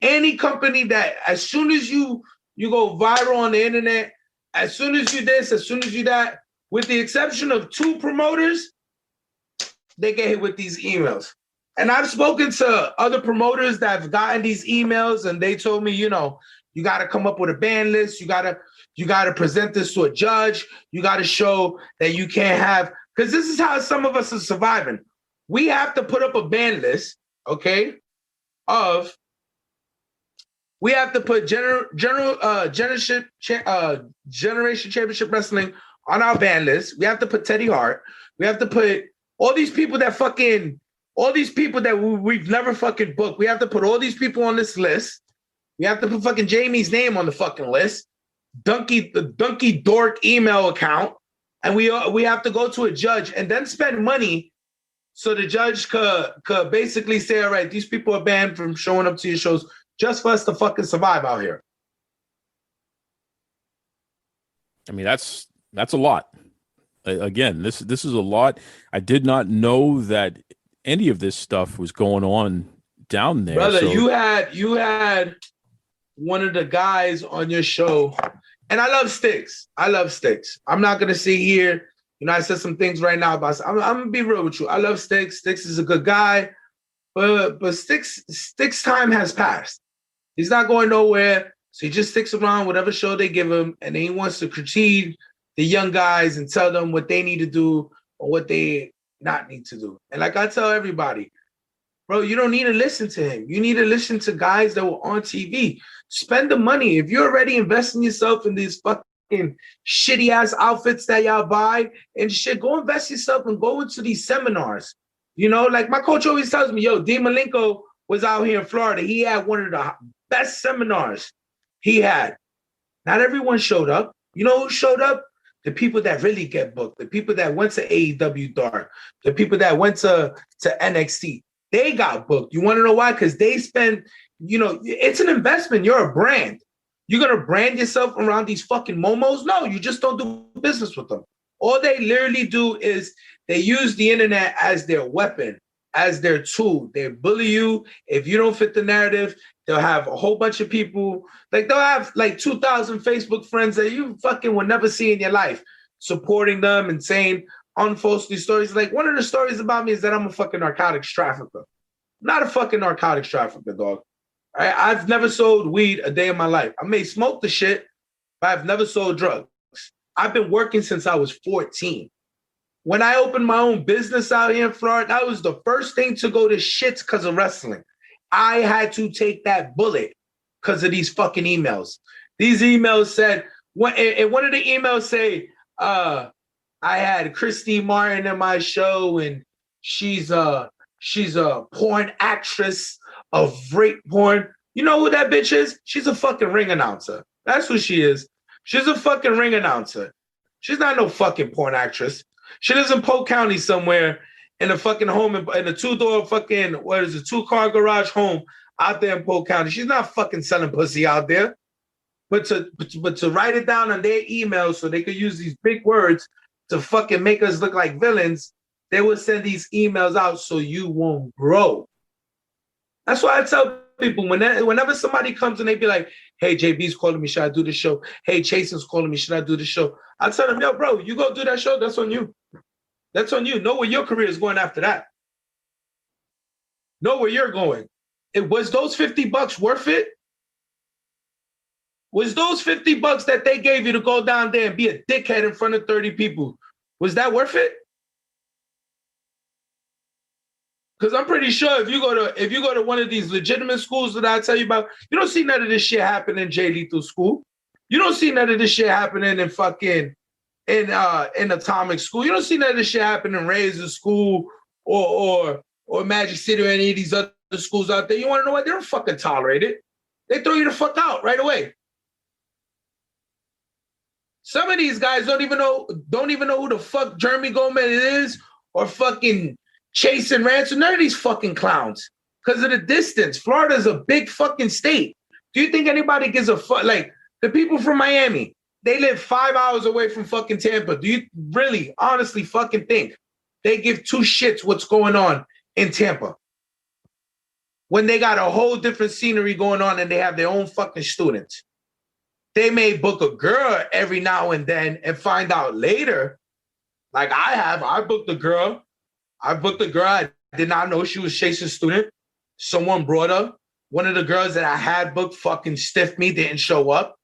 any company that as soon as you go viral on the internet, as soon as you this, as soon as you that, with the exception of 2 promoters, they get hit with these emails. And I've spoken to other promoters that have gotten these emails and they told me, you got to come up with a ban list. You got to present this to a judge. You got to show that you can't have, because this is how some of us are surviving. We have to put up a ban list, okay, we have to put Generation Championship Wrestling on our ban list. We have to put Teddy Hart. We have to put all these people that we've never fucking booked. We have to put all these people on this list. We have to put fucking Jamie's name on the fucking list. The Donkey Dork email account. And we have to go to a judge and then spend money so the judge could basically say, all right, these people are banned from showing up to your shows just for us to fucking survive out here. I mean, that's a lot. Again, this is a lot. I did not know that any of this stuff was going on down there. Brother, so. you had one of the guys on your show, and I love Sticks. I'm not gonna sit here. I said some things right now about. I'm gonna be real with you. I love Sticks. Sticks is a good guy, but Sticks' time has passed. He's not going nowhere, so he just sticks around whatever show they give him, and then he wants to critique the young guys and tell them what they need to do or what they not need to do. And like I tell everybody, bro, you don't need to listen to him. You need to listen to guys that were on TV. Spend the money. If you're already investing yourself in these fucking shitty ass outfits that y'all buy and shit, go invest yourself and go into these seminars. Like my coach always tells me, yo, Dean Malenko was out here in Florida. He had one of the best seminars he had. Not everyone showed up. You know who showed up? The people that really get booked, the people that went to AEW Dark, the people that went to NXT, they got booked. You want to know why? Because they spend, it's an investment. You're a brand. You're going to brand yourself around these fucking momos? No, you just don't do business with them. All they literally do is they use the internet as their weapon, as their tool. They bully you. If you don't fit the narrative, They'll have a whole bunch of people, like they'll have like 2,000 Facebook friends that you fucking will never see in your life, supporting them and saying unfalsely stories. Like one of the stories about me is that I'm a fucking narcotics trafficker. Not a fucking narcotics trafficker, dog. I've never sold weed a day in my life. I may smoke the shit, but I've never sold drugs. I've been working since I was 14. When I opened my own business out here in Florida, that was the first thing to go to shits because of wrestling. I had to take that bullet because of these fucking emails. These emails said, one of the emails say, I had Christy Martin in my show, and she's a porn actress of rape porn. You know who that bitch is? She's a fucking ring announcer. That's who she is. She's a fucking ring announcer. She's not no fucking porn actress. She lives in Polk County somewhere in a fucking home, in a two-door fucking, two-car garage home out there in Polk County. She's not fucking selling pussy out there. But to write it down on their email so they could use these big words to fucking make us look like villains, they will send these emails out so you won't grow. That's why I tell people, whenever somebody comes and they be like, hey, JB's calling me, should I do the show? Hey, Chasen's calling me, should I do the show? I tell them, yo, bro, you go do that show, that's on you. That's on you. Know where your career is going after that. Know where you're going. Was those $50 worth it? Was those $50 that they gave you to go down there and be a dickhead in front of 30 people, was that worth it? Because I'm pretty sure if you go to one of these legitimate schools that I tell you about, you don't see none of this shit happening in J Lethal School. You don't see none of this shit happening in fucking in Atomic School. You don't see none of this shit happening in Razor School or Magic City or any of these other schools out there. You want to know what? They don't fucking tolerate it. They throw you the fuck out right away. Some of these guys don't even know who the fuck Jeremey Gomez is or fucking Chase and Ransom. None of these fucking clowns. Because of the distance. Florida's a big fucking state. Do you think anybody gives a fuck? Like, the people from Miami, they live 5 hours away from fucking Tampa. Do you really, honestly fucking think they give two shits what's going on in Tampa? When they got a whole different scenery going on and they have their own fucking students. They may book a girl every now and then and find out later. Like I have. I booked a girl. I did not know she was Chase's student. Someone brought her. One of the girls that I had booked fucking stiffed me, didn't show up.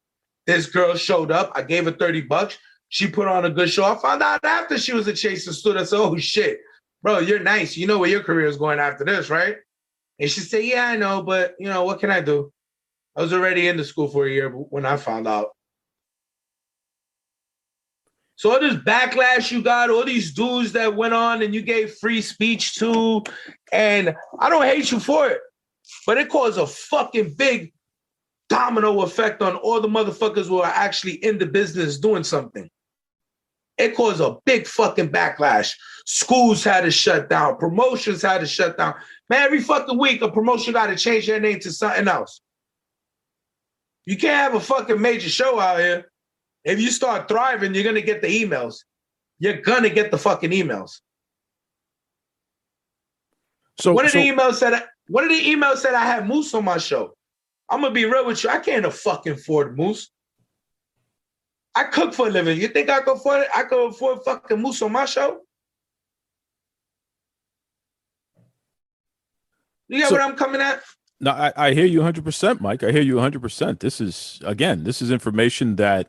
This girl showed up. I gave her $30. She put on a good show. I found out after she was a Chase's student. I said, oh shit, bro, you're nice. You know where your career is going after this, right? And she said, yeah, I know, but you know, what can I do? I was already in the school for a year when I found out. So all this backlash you got, all these dudes that went on and you gave free speech to, and I don't hate you for it, but it caused a fucking big domino effect on all the motherfuckers who are actually in the business doing something. It caused a big fucking backlash. Schools had to shut down. Promotions had to shut down. Man, every fucking week a promotion got to change their name to something else. You can't have a fucking major show out here. If you start thriving, you're going to get the emails. You're going to get the fucking emails. One of the emails said I had Moose on my show. I'm going to be real with you. I can't fucking afford Moose. I cook for a living. You think I can afford it? I can afford fucking Moose on my show? You get what I'm coming at? No, I hear you 100%, Mike. I hear you 100%. This is information that,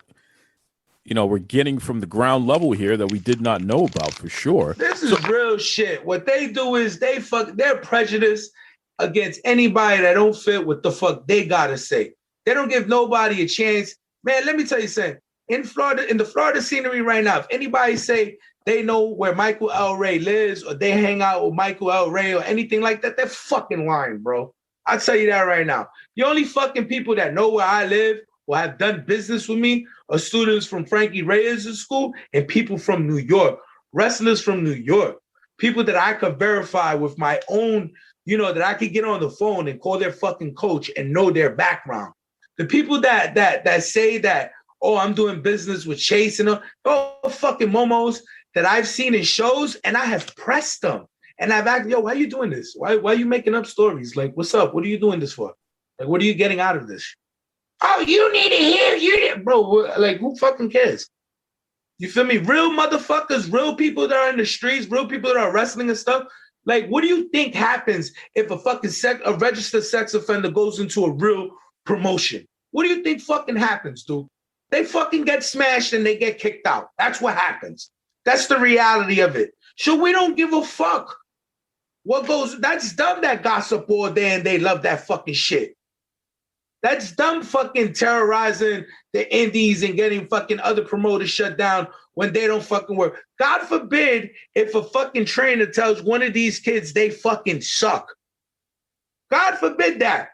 we're getting from the ground level here that we did not know about for sure. This is real shit. What they do is they're prejudiced against anybody that don't fit what the fuck they gotta say. They don't give nobody a chance. Man, let me tell you something. In Florida, in the Florida scenery right now, if anybody say they know where Michael El Reyy lives or they hang out with Michael El Reyy or anything like that, they're fucking lying, bro. I'll tell you that right now. The only fucking people that know where I live or have done business with me are students from Frankie Reyes' school and people from New York, wrestlers from New York, people that I could verify with my own, that I could get on the phone and call their fucking coach and know their background. The people that say that, oh, I'm doing business with Chase and all fucking momos that I've seen in shows and I have pressed them. And I've asked, yo, why are you doing this? Why are you making up stories? Like, what's up? What are you doing this for? Like, what are you getting out of this? Oh, you need to hear, bro. Like, who fucking cares? You feel me? Real motherfuckers, real people that are in the streets, real people that are wrestling and stuff. Like, what do you think happens if a fucking a registered sex offender goes into a real promotion? What do you think fucking happens, dude? They fucking get smashed and they get kicked out. That's what happens. That's the reality of it. So we don't give a fuck what goes. That's dumb that gossip all day and they love that fucking shit. That's dumb fucking terrorizing the indies and getting fucking other promoters shut down when they don't fucking work. God forbid if a fucking trainer tells one of these kids they fucking suck. God forbid that.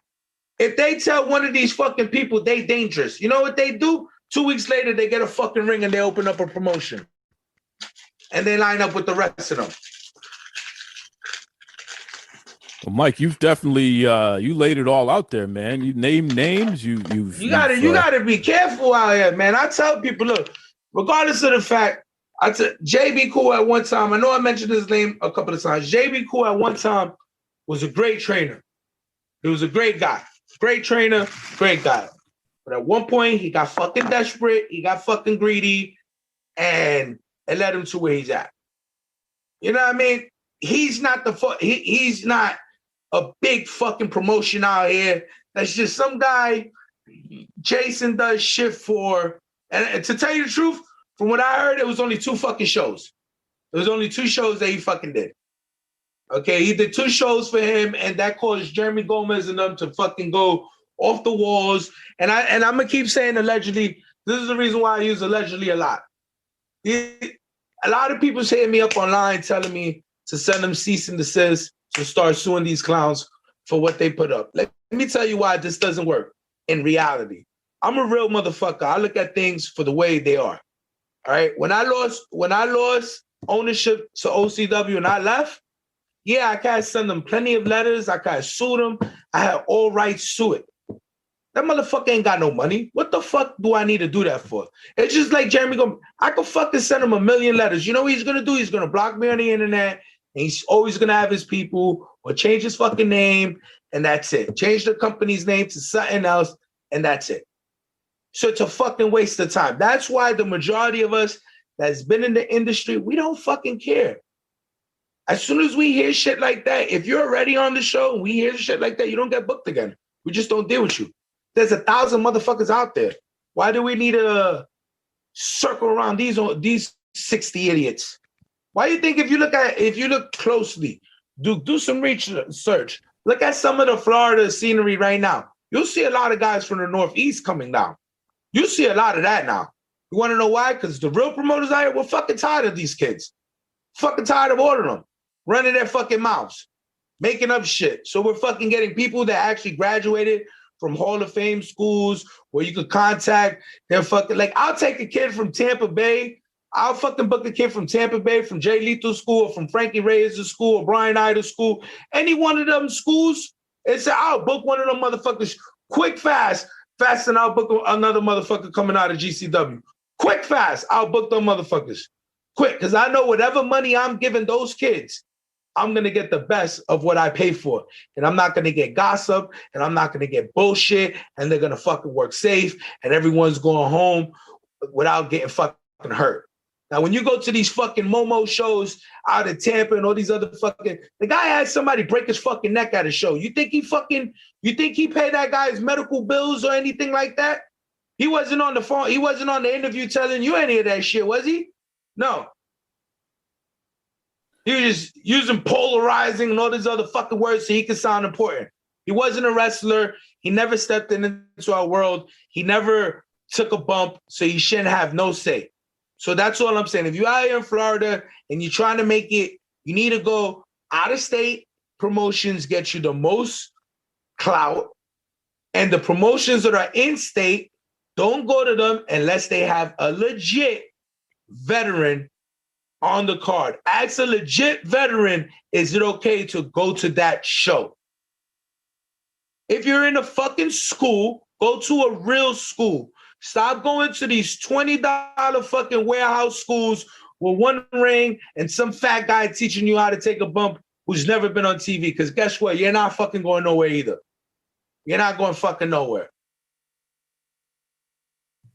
If they tell one of these fucking people they dangerous, you know what they do? 2 weeks later, they get a fucking ring and they open up a promotion. And they line up with the rest of them. Well, Mike, you've definitely you laid it all out there, man. You named names. You gotta be careful out here, man. I tell people, look, regardless of the fact, JB Cool at one time. I know I mentioned his name a couple of times. JB Cool at one time was a great trainer. He was a great guy, great trainer, great guy. But at one point, he got fucking desperate. He got fucking greedy, and it led him to where he's at. You know what I mean? He's not he's not a big fucking promotion out here. That's just some guy Jason does shit for. And to tell you the truth, from what I heard, it was only 2 fucking shows. It was only 2 shows that he fucking did. Okay, he did 2 shows for him, and that caused Jeremy Gomez and them to fucking go off the walls. And I'm gonna keep saying allegedly. This is the reason why I use allegedly a lot. A lot of people's hitting me up online telling me to send them cease and desist to start suing these clowns for what they put up. Let me tell you why this doesn't work in reality. I'm a real motherfucker. I look at things for the way they are. All right. When I lost ownership to OCW and I left, yeah, I could send them plenty of letters. I could sue them. I had all rights to it. That motherfucker ain't got no money. What the fuck do I need to do that for? It's just like Jeremy Gomez. I could fucking send him 1,000,000 letters. You know what he's gonna do? He's gonna block me on the internet. And he's always gonna have his people or change his fucking name, and that's it. Change the company's name to something else, and that's it. So it's a fucking waste of time. That's why the majority of us that's been in the industry, we don't fucking care. As soon as we hear shit like that, if you're already on the show and we hear shit like that, you don't get booked again. We just don't deal with you. There's 1,000 motherfuckers out there. Why do we need to circle around these 60 idiots? Why do you think if you look closely, do some research, look at some of the Florida scenery right now. You'll see a lot of guys from the Northeast coming down. You see a lot of that now. You want to know why? Because the real promoters out here, we're fucking tired of these kids. Fucking tired of all of them running their fucking mouths, making up shit. So we're fucking getting people that actually graduated from Hall of Fame schools where you could contact their fucking, like, I'll take a kid from Tampa Bay. I'll fucking book a kid from Tampa Bay, from Jay Lethal School, or from Frankie Reyes' school, or Brian Ida's school. Any one of them schools, I'll book one of them motherfuckers quick, fast than I'll book another motherfucker coming out of GCW. Quick, fast, I'll book them motherfuckers. Quick, because I know whatever money I'm giving those kids, I'm going to get the best of what I pay for. And I'm not going to get gossip, and I'm not going to get bullshit, and they're going to fucking work safe, and everyone's going home without getting fucking hurt. Now, when you go to these fucking Momo shows out in Tampa and all these other fucking, the guy had somebody break his fucking neck at a show. You think he paid that guy his medical bills or anything like that? He wasn't on the phone. He wasn't on the interview telling you any of that shit, was he? No. He was just using polarizing and all these other fucking words so he could sound important. He wasn't a wrestler. He never stepped into our world. He never took a bump, so he shouldn't have no say. So that's all I'm saying. If you're out here in Florida and you're trying to make it, you need to go out of state. Promotions get you the most clout. And the promotions that are in state, don't go to them unless they have a legit veteran on the card. Ask a legit veteran, is it okay to go to that show? If you're in a fucking school, go to a real school. Stop going to these $20 fucking warehouse schools with one ring and some fat guy teaching you how to take a bump who's never been on TV. Because guess what? You're not fucking going nowhere either. You're not going fucking nowhere.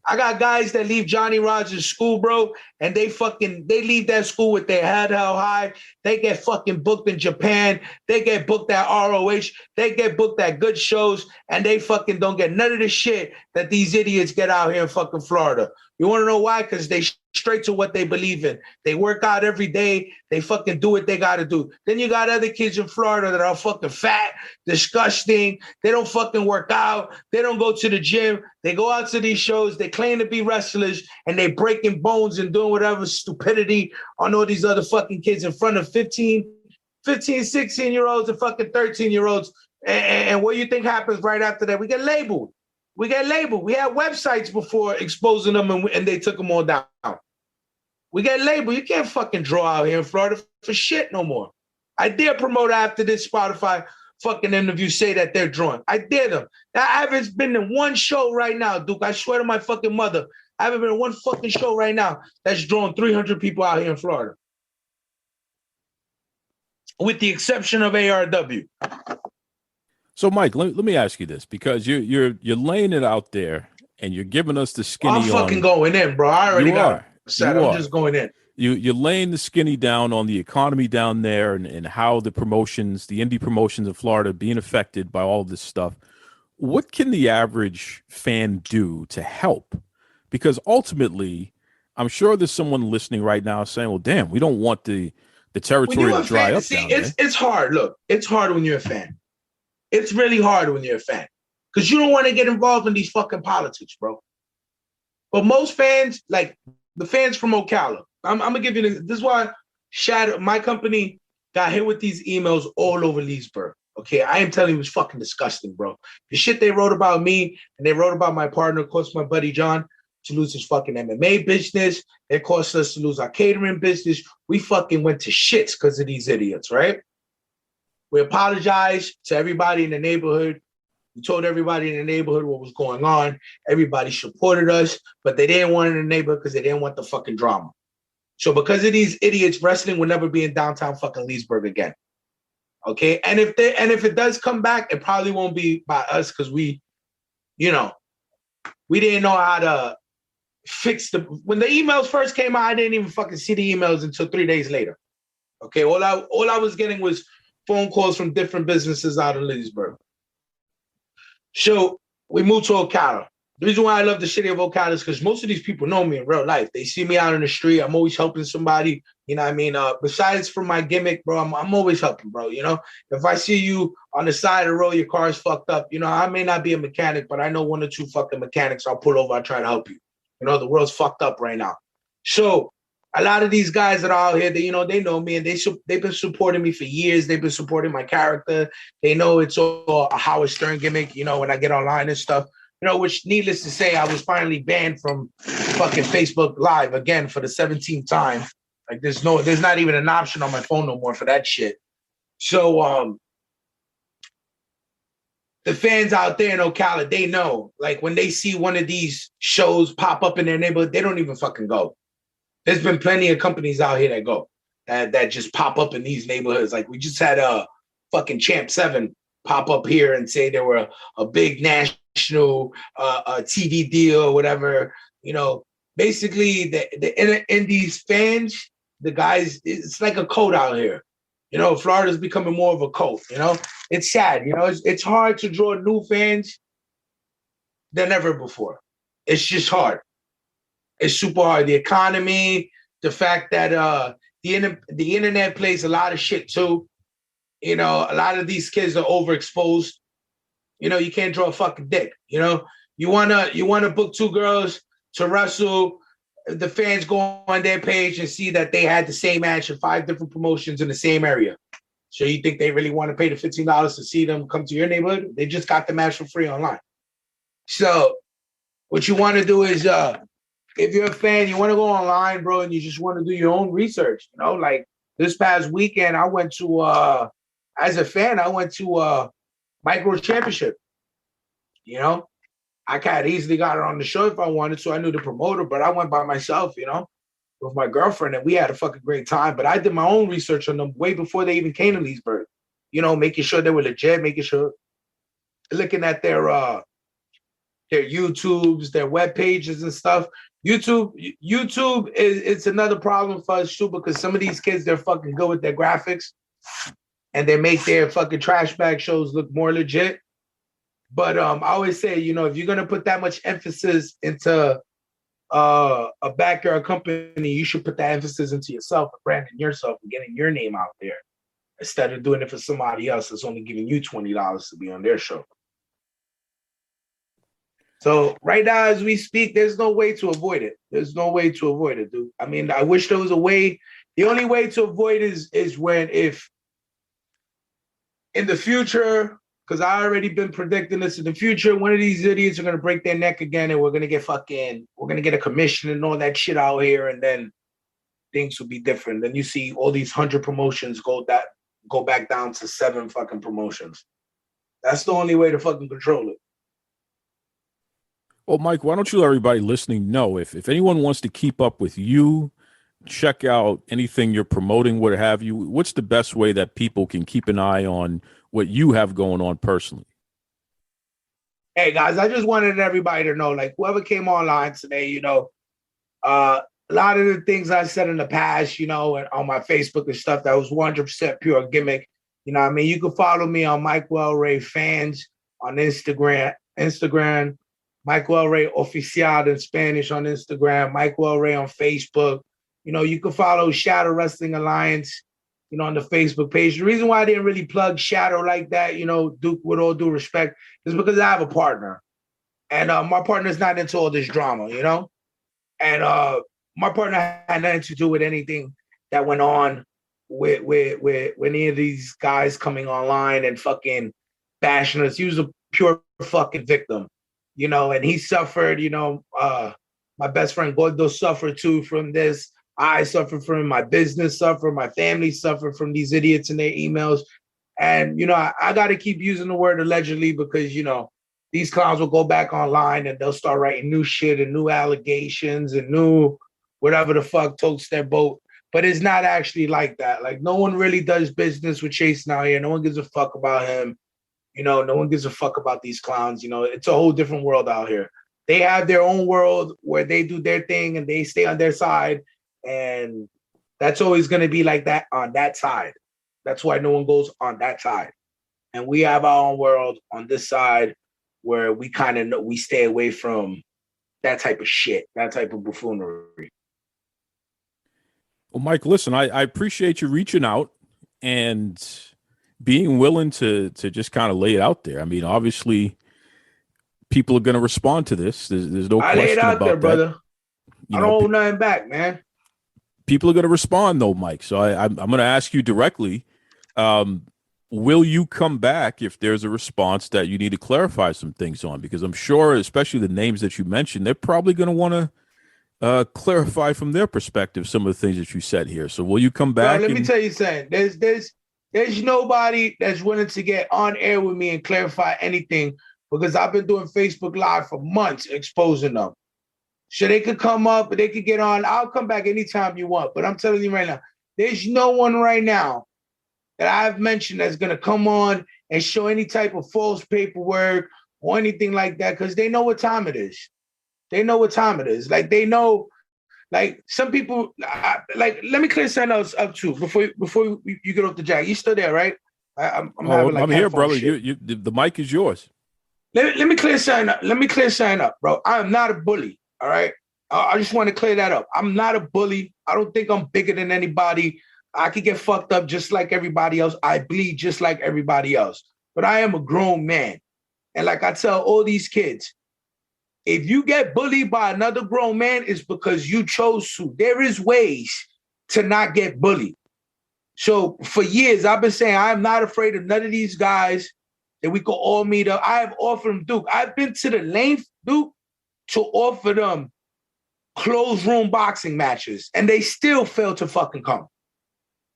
I got guys that leave Johnny Rogers' school, bro, and they leave that school with their head held high. They get fucking booked in Japan. They get booked at ROH. They get booked at good shows, and they fucking don't get none of the shit that these idiots get out here in fucking Florida. You want to know why? Because they straight to what they believe in. They work out every day. They fucking do what they got to do. Then you got other kids in Florida that are fucking fat, disgusting. They don't fucking work out. They don't go to the gym. They go out to these shows. They claim to be wrestlers, and they breaking bones and doing whatever stupidity on all these other fucking kids in front of 15, 16-year-olds and fucking 13-year-olds. And what do you think happens right after that? We get labeled. We had websites before exposing them, and they took them all down. We get labeled. You can't fucking draw out here in Florida for shit no more. I dare promoter after this Spotify fucking interview say that they're drawing. I dare them. I haven't been in one show right now, Duke. I swear to my fucking mother, I haven't been in one fucking show right now that's drawing 300 people out here in Florida. With the exception of ARW. So, Mike, let me ask you this, because you're laying it out there and you're giving us the skinny. I'm fucking going in, bro. I already got it set. I'm just going in. You're laying the skinny down on the economy down there and how the promotions, the indie promotions in Florida, being affected by all this stuff. What can the average fan do to help? Because ultimately, I'm sure there's someone listening right now saying, well, damn, we don't want the territory to dry up down there. It's hard. Look, it's hard when you're a fan. It's really hard when you're a fan because you don't want to get involved in these fucking politics, bro. But most fans, like the fans from Ocala, I'm going to give you this is why my company got hit with these emails all over Leesburg. Okay, I am telling you, it was fucking disgusting, bro. The shit they wrote about me and they wrote about my partner, of course, my buddy John, to lose his fucking MMA business. It cost us to lose our catering business. We fucking went to shits because of these idiots, right? We apologized to everybody in the neighborhood. We told everybody in the neighborhood what was going on. Everybody supported us, but they didn't want it in the neighborhood because they didn't want the fucking drama. So because of these idiots, wrestling will never be in downtown fucking Leesburg again. Okay, and if it does come back, it probably won't be by us because we didn't know how to fix when the emails first came out. I didn't even fucking see the emails until 3 days later. Okay, all I was getting was phone calls from different businesses out of Leesburg. So we moved to Ocala. The reason why I love the city of Ocala is because most of these people know me in real life. They see me out in the street. I'm always helping somebody. You know what I mean? Besides from my gimmick, bro, I'm always helping, bro. You know, if I see you on the side of the road, your car is fucked up. You know, I may not be a mechanic, but I know one or two fucking mechanics. I'll pull over. I'll try to help you. You know, the world's fucked up right now. So a lot of these guys that are out here, they know me, and they've been supporting me for years. They've been supporting my character. They know it's all a Howard Stern gimmick, you know, when I get online and stuff. You know, which needless to say, I was finally banned from fucking Facebook Live again for the 17th time. Like there's not even an option on my phone no more for that shit. So the fans out there in Ocala, they know, like when they see one of these shows pop up in their neighborhood, they don't even fucking go. There's been plenty of companies out here that go, that just pop up in these neighborhoods. Like we just had a fucking Champ 7 pop up here and say they were a big national TV deal or whatever. You know, basically the indies fans, the guys, it's like a cult out here. You know, Florida's becoming more of a cult. You know, it's sad. You know, it's hard to draw new fans than ever before. It's just hard. It's super hard. The economy, the fact that the internet plays a lot of shit too. You know, a lot of these kids are overexposed. You know, you can't draw a fucking dick. You know, you wanna book two girls to wrestle. The fans go on their page and see that they had the same match in 5 different promotions in the same area. So you think they really want to pay the $15 to see them come to your neighborhood? They just got the match for free online. So what you want to do is, if you're a fan, you want to go online, bro, and you just want to do your own research. You know, like this past weekend, I went to, as a fan, I went to Micro Championship. You know, I could have easily got it on the show if I wanted to. I knew the promoter, but I went by myself, you know, with my girlfriend, and we had a fucking great time. But I did my own research on them way before they even came to Leesburg. You know, making sure they were legit, making sure looking at their YouTubes, their web pages and stuff. YouTube is it's another problem for us too, because some of these kids, they're fucking good with their graphics and they make their fucking trash bag shows look more legit. But I always say, you know, if you're gonna put that much emphasis into a backyard company, you should put that emphasis into yourself and branding yourself and getting your name out there instead of doing it for somebody else that's only giving you $20 to be on their show. So right now, as we speak, there's no way to avoid it. There's no way to avoid it, dude. I mean, I wish there was a way. The only way to avoid is when if in the future, because I already been predicting this in the future, one of these idiots are gonna break their neck again, and we're gonna get a commission and all that shit out here, and then things will be different. Then you see all these 100 promotions go back down to 7 fucking promotions. That's the only way to fucking control it. Well, Mike, why don't you let everybody listening know if anyone wants to keep up with you, check out anything you're promoting, what have you, what's the best way that people can keep an eye on what you have going on personally? Hey, guys, I just wanted everybody to know, like, whoever came online today, you know, a lot of the things I said in the past, you know, and on my Facebook and stuff, that was 100% pure gimmick. You know what I mean? You can follow me on Michael El Reyy Fans on Instagram, Michael El Reyy Oficial in Spanish on Instagram, Michael El Reyy on Facebook. You know, you can follow Shadow Wrestling Alliance, you know, on the Facebook page. The reason why I didn't really plug Shadow like that, you know, Duke, with all due respect, is because I have a partner. And my partner's not into all this drama, you know? And my partner had nothing to do with anything that went on with any of these guys coming online and fucking bashing us. He was a pure fucking victim. You know, and he suffered, you know, my best friend Gordo suffered too from this. I suffered from it. My business suffered. My family suffered from these idiots and their emails. And, you know, I got to keep using the word allegedly because, you know, these clowns will go back online and they'll start writing new shit and new allegations and new whatever the fuck totes their boat. But it's not actually like that. Like, no one really does business with Chase now here. No one gives a fuck about him. You know, no one gives a fuck about these clowns. You know, it's a whole different world out here. They have their own world where they do their thing and they stay on their side. And that's always going to be like that on that side. That's why no one goes on that side. And we have our own world on this side where we kind of we stay away from that type of shit, that type of buffoonery. Well, Mike, listen, I appreciate you reaching out and being willing to just kind of lay it out there. I mean, obviously, people are going to respond to this. There's no question about that. I lay it out there, brother. I don't hold nothing back, man. People are going to respond, though, Mike. So I'm going to ask you directly, will you come back if there's a response that you need to clarify some things on? Because I'm sure, especially the names that you mentioned, they're probably going to want to clarify from their perspective some of the things that you said here. So will you come back? Let me tell you something. There's nobody that's willing to get on air with me and clarify anything because I've been doing Facebook Live for months exposing them. So they could come up, they could get on. I'll come back anytime you want. But I'm telling you right now, there's no one right now that I've mentioned that's going to come on and show any type of false paperwork or anything like that because they know what time it is. They know what time it is. Like, they know. Like, some people, like, let me clear something else up too before you get off the jack. You still there, right? I'm here, brother. The mic is yours. Let me clear something up. Let me clear something up, bro. I am not a bully. All right. I just want to clear that up. I'm not a bully. I don't think I'm bigger than anybody. I could get fucked up just like everybody else. I bleed just like everybody else. But I am a grown man, and like I tell all these kids, if you get bullied by another grown man, it's because you chose to. There is ways to not get bullied. So for years, I've been saying I'm not afraid of none of these guys that we could all meet up. I have offered them, Duke. I've been to the length, Duke, to offer them closed room boxing matches, and they still fail to fucking come.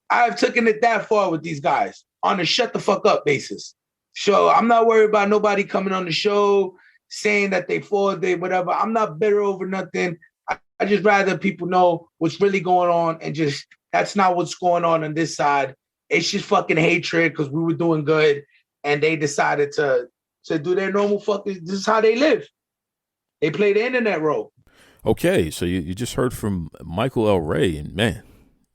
I've taken it that far with these guys on a shut the fuck up basis. So I'm not worried about nobody coming on the show saying that they fought, they whatever. I'm not bitter over nothing. I just rather people know what's really going on and just that's not what's going on this side. It's just fucking hatred because we were doing good and they decided to Said, do their normal fucking, this is how they live. They play the internet role. Okay, so you just heard from Michael El Reyy, and man,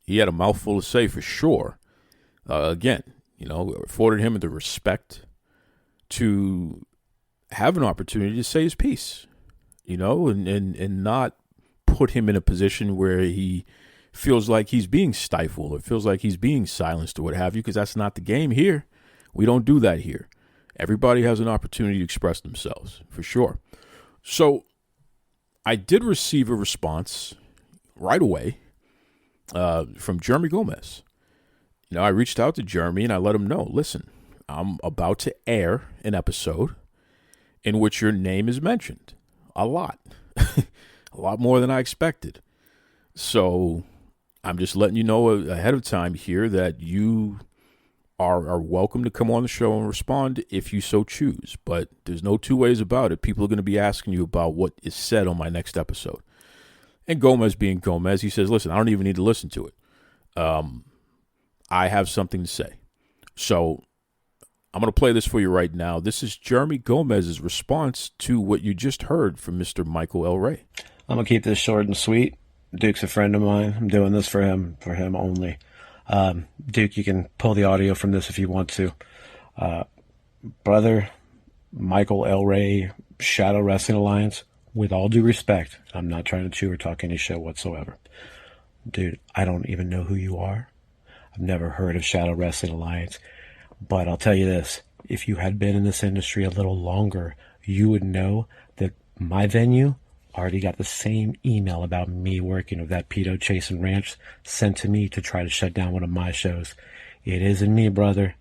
he had a mouthful to say for sure. Again, afforded him the respect to have an opportunity to say his piece, and not put him in a position where he feels like he's being stifled or feels like he's being silenced or what have you, because that's not the game here. We don't do that here. Everybody has an opportunity to express themselves, for sure. So I did receive a response right away from Jeremey Gomez. I reached out to Jeremey and I let him know, listen, I'm about to air an episode in which your name is mentioned a lot, a lot more than I expected. So I'm just letting you know ahead of time here that you are welcome to come on the show and respond if you so choose. But there's no two ways about it. People are going to be asking you about what is said on my next episode. And Gomez being Gomez, he says, listen, I don't even need to listen to it. I have something to say. So I'm going to play this for you right now. This is Jeremey Gomez's response to what you just heard from Mr. Michael El Reyy. I'm going to keep this short and sweet. Duke's a friend of mine. I'm doing this for him only. Duke, you can pull the audio from this if you want to. Brother, Michael El Reyy, Shadow Wrestling Alliance, with all due respect, I'm not trying to chew or talk any shit whatsoever. Dude, I don't even know who you are. I've never heard of Shadow Wrestling Alliance. But I'll tell you this, if you had been in this industry a little longer, you would know that my venue already got the same email about me working with that pedo chasing ranch sent to me to try to shut down one of my shows. It isn't me, brother.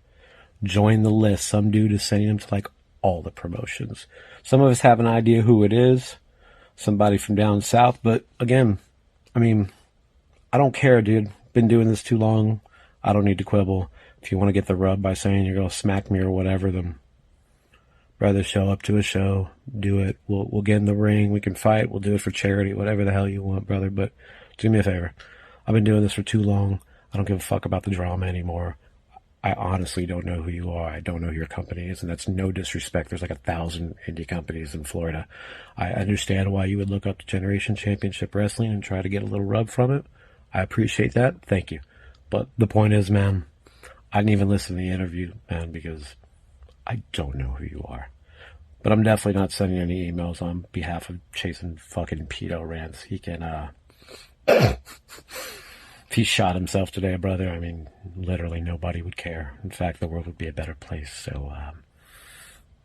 Join the list. Some dude is sending them to like all the promotions. Some of us have an idea who it is. Somebody from down south. But again, I don't care, dude. Been doing this too long. I don't need to quibble. If you want to get the rub by saying you're going to smack me or whatever, then brother, show up to a show, do it. We'll get in the ring. We can fight. We'll do it for charity, whatever the hell you want, brother. But do me a favor. I've been doing this for too long. I don't give a fuck about the drama anymore. I honestly don't know who you are. I don't know who your company is, and that's no disrespect. There's like 1,000 indie companies in Florida. I understand why you would look up to Generation Championship Wrestling and try to get a little rub from it. I appreciate that. Thank you. But the point is, man, I didn't even listen to the interview, man, because I don't know who you are. But I'm definitely not sending any emails on behalf of chasing fucking pedo rants. He can, if he shot himself today, brother, literally nobody would care. In fact, the world would be a better place. So,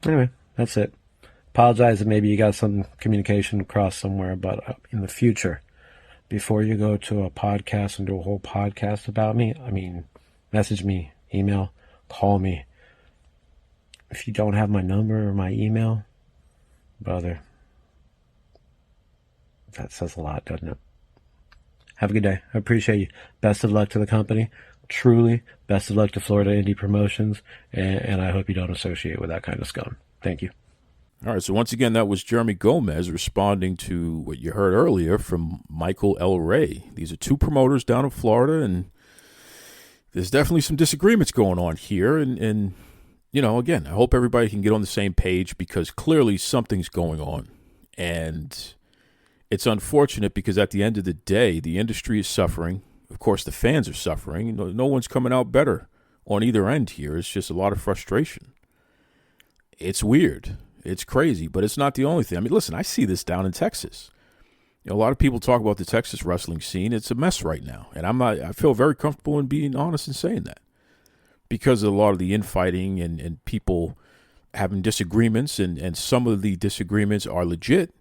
anyway, that's it. Apologize that maybe you got some communication across somewhere, but in the future, before you go to a podcast and do a whole podcast about me, message me, email, call me. If you don't have my number or my email, brother, that says a lot, doesn't it? Have a good day. I appreciate you. Best of luck to the company. Truly, best of luck to Florida Indie Promotions, and I hope you don't associate with that kind of scum. Thank you. All right, so once again, that was Jeremey Gomez responding to what you heard earlier from Michael El Reyy. These are two promoters down in Florida, and there's definitely some disagreements going on here. And again, I hope everybody can get on the same page because clearly something's going on. And it's unfortunate because at the end of the day, the industry is suffering. Of course, the fans are suffering. No one's coming out better on either end here. It's just a lot of frustration. It's weird. It's crazy, but it's not the only thing. Listen, I see this down in Texas. A lot of people talk about the Texas wrestling scene. It's a mess right now, and I feel very comfortable in being honest and saying that because of a lot of the infighting and people having disagreements, and some of the disagreements are legit.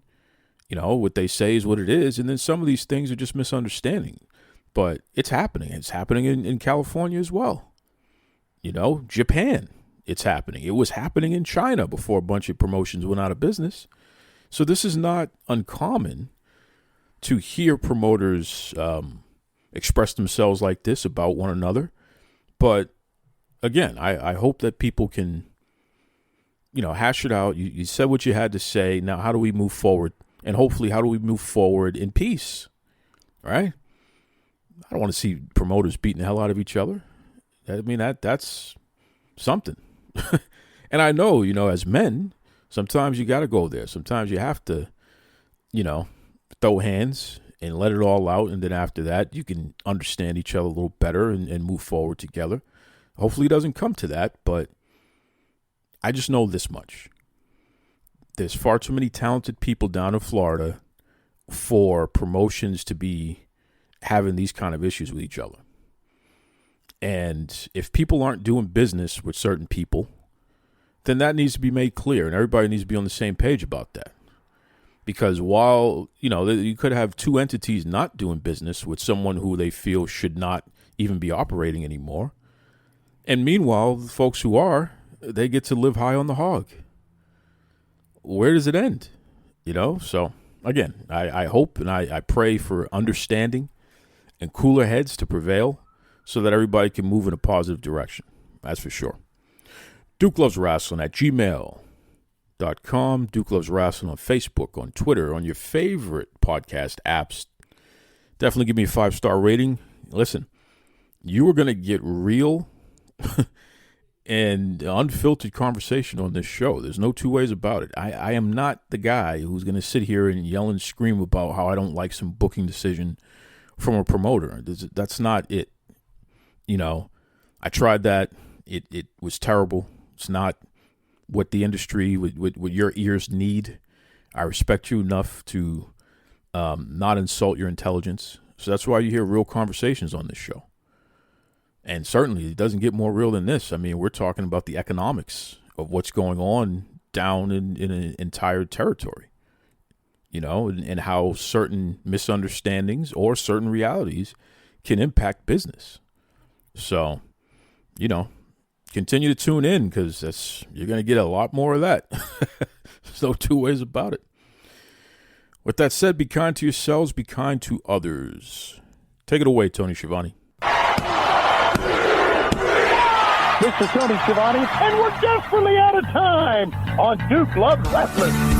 What they say is what it is, and then some of these things are just misunderstanding. But it's happening. It's happening in California as well. Japan. It's happening. It was happening in China before a bunch of promotions went out of business. So this is not uncommon to hear promoters express themselves like this about one another. But again, I hope that people can, hash it out. You said what you had to say. Now, how do we move forward? And hopefully, how do we move forward in peace? Right? I don't want to see promoters beating the hell out of each other. That's something. And I know, as men, Sometimes you got to go there. Sometimes you have to, throw hands and let it all out. And then after that, you can understand each other a little better and move forward together. Hopefully it doesn't come to that, but I just know this much. There's far too many talented people down in Florida for promotions to be having these kind of issues with each other. And if people aren't doing business with certain people, then that needs to be made clear, and everybody needs to be on the same page about that. Because while, you could have two entities not doing business with someone who they feel should not even be operating anymore, and meanwhile, the folks who are, they get to live high on the hog. Where does it end? So again, I hope and I pray for understanding and cooler heads to prevail so that everybody can move in a positive direction. That's for sure. Duke Loves Rasslin at gmail.com. Duke Loves Rasslin on Facebook, on Twitter, on your favorite podcast apps. Definitely give me a 5-star rating. Listen, you are going to get real and unfiltered conversation on this show. There's no two ways about it. I am not the guy who's going to sit here and yell and scream about how I don't like some booking decision from a promoter. That's not it. I tried that. It was terrible. It's not what the industry, what your ears need. I respect you enough to not insult your intelligence. So that's why you hear real conversations on this show. And certainly it doesn't get more real than this. I mean, we're talking about the economics of what's going on down in an entire territory, and how certain misunderstandings or certain realities can impact business. So, continue to tune in because you're going to get a lot more of that. There's no two ways about it. With that said, be kind to yourselves, be kind to others. Take it away, Tony Schiavone. This is Tony Schiavone, and we're desperately out of time on Duke Loves Rasslin.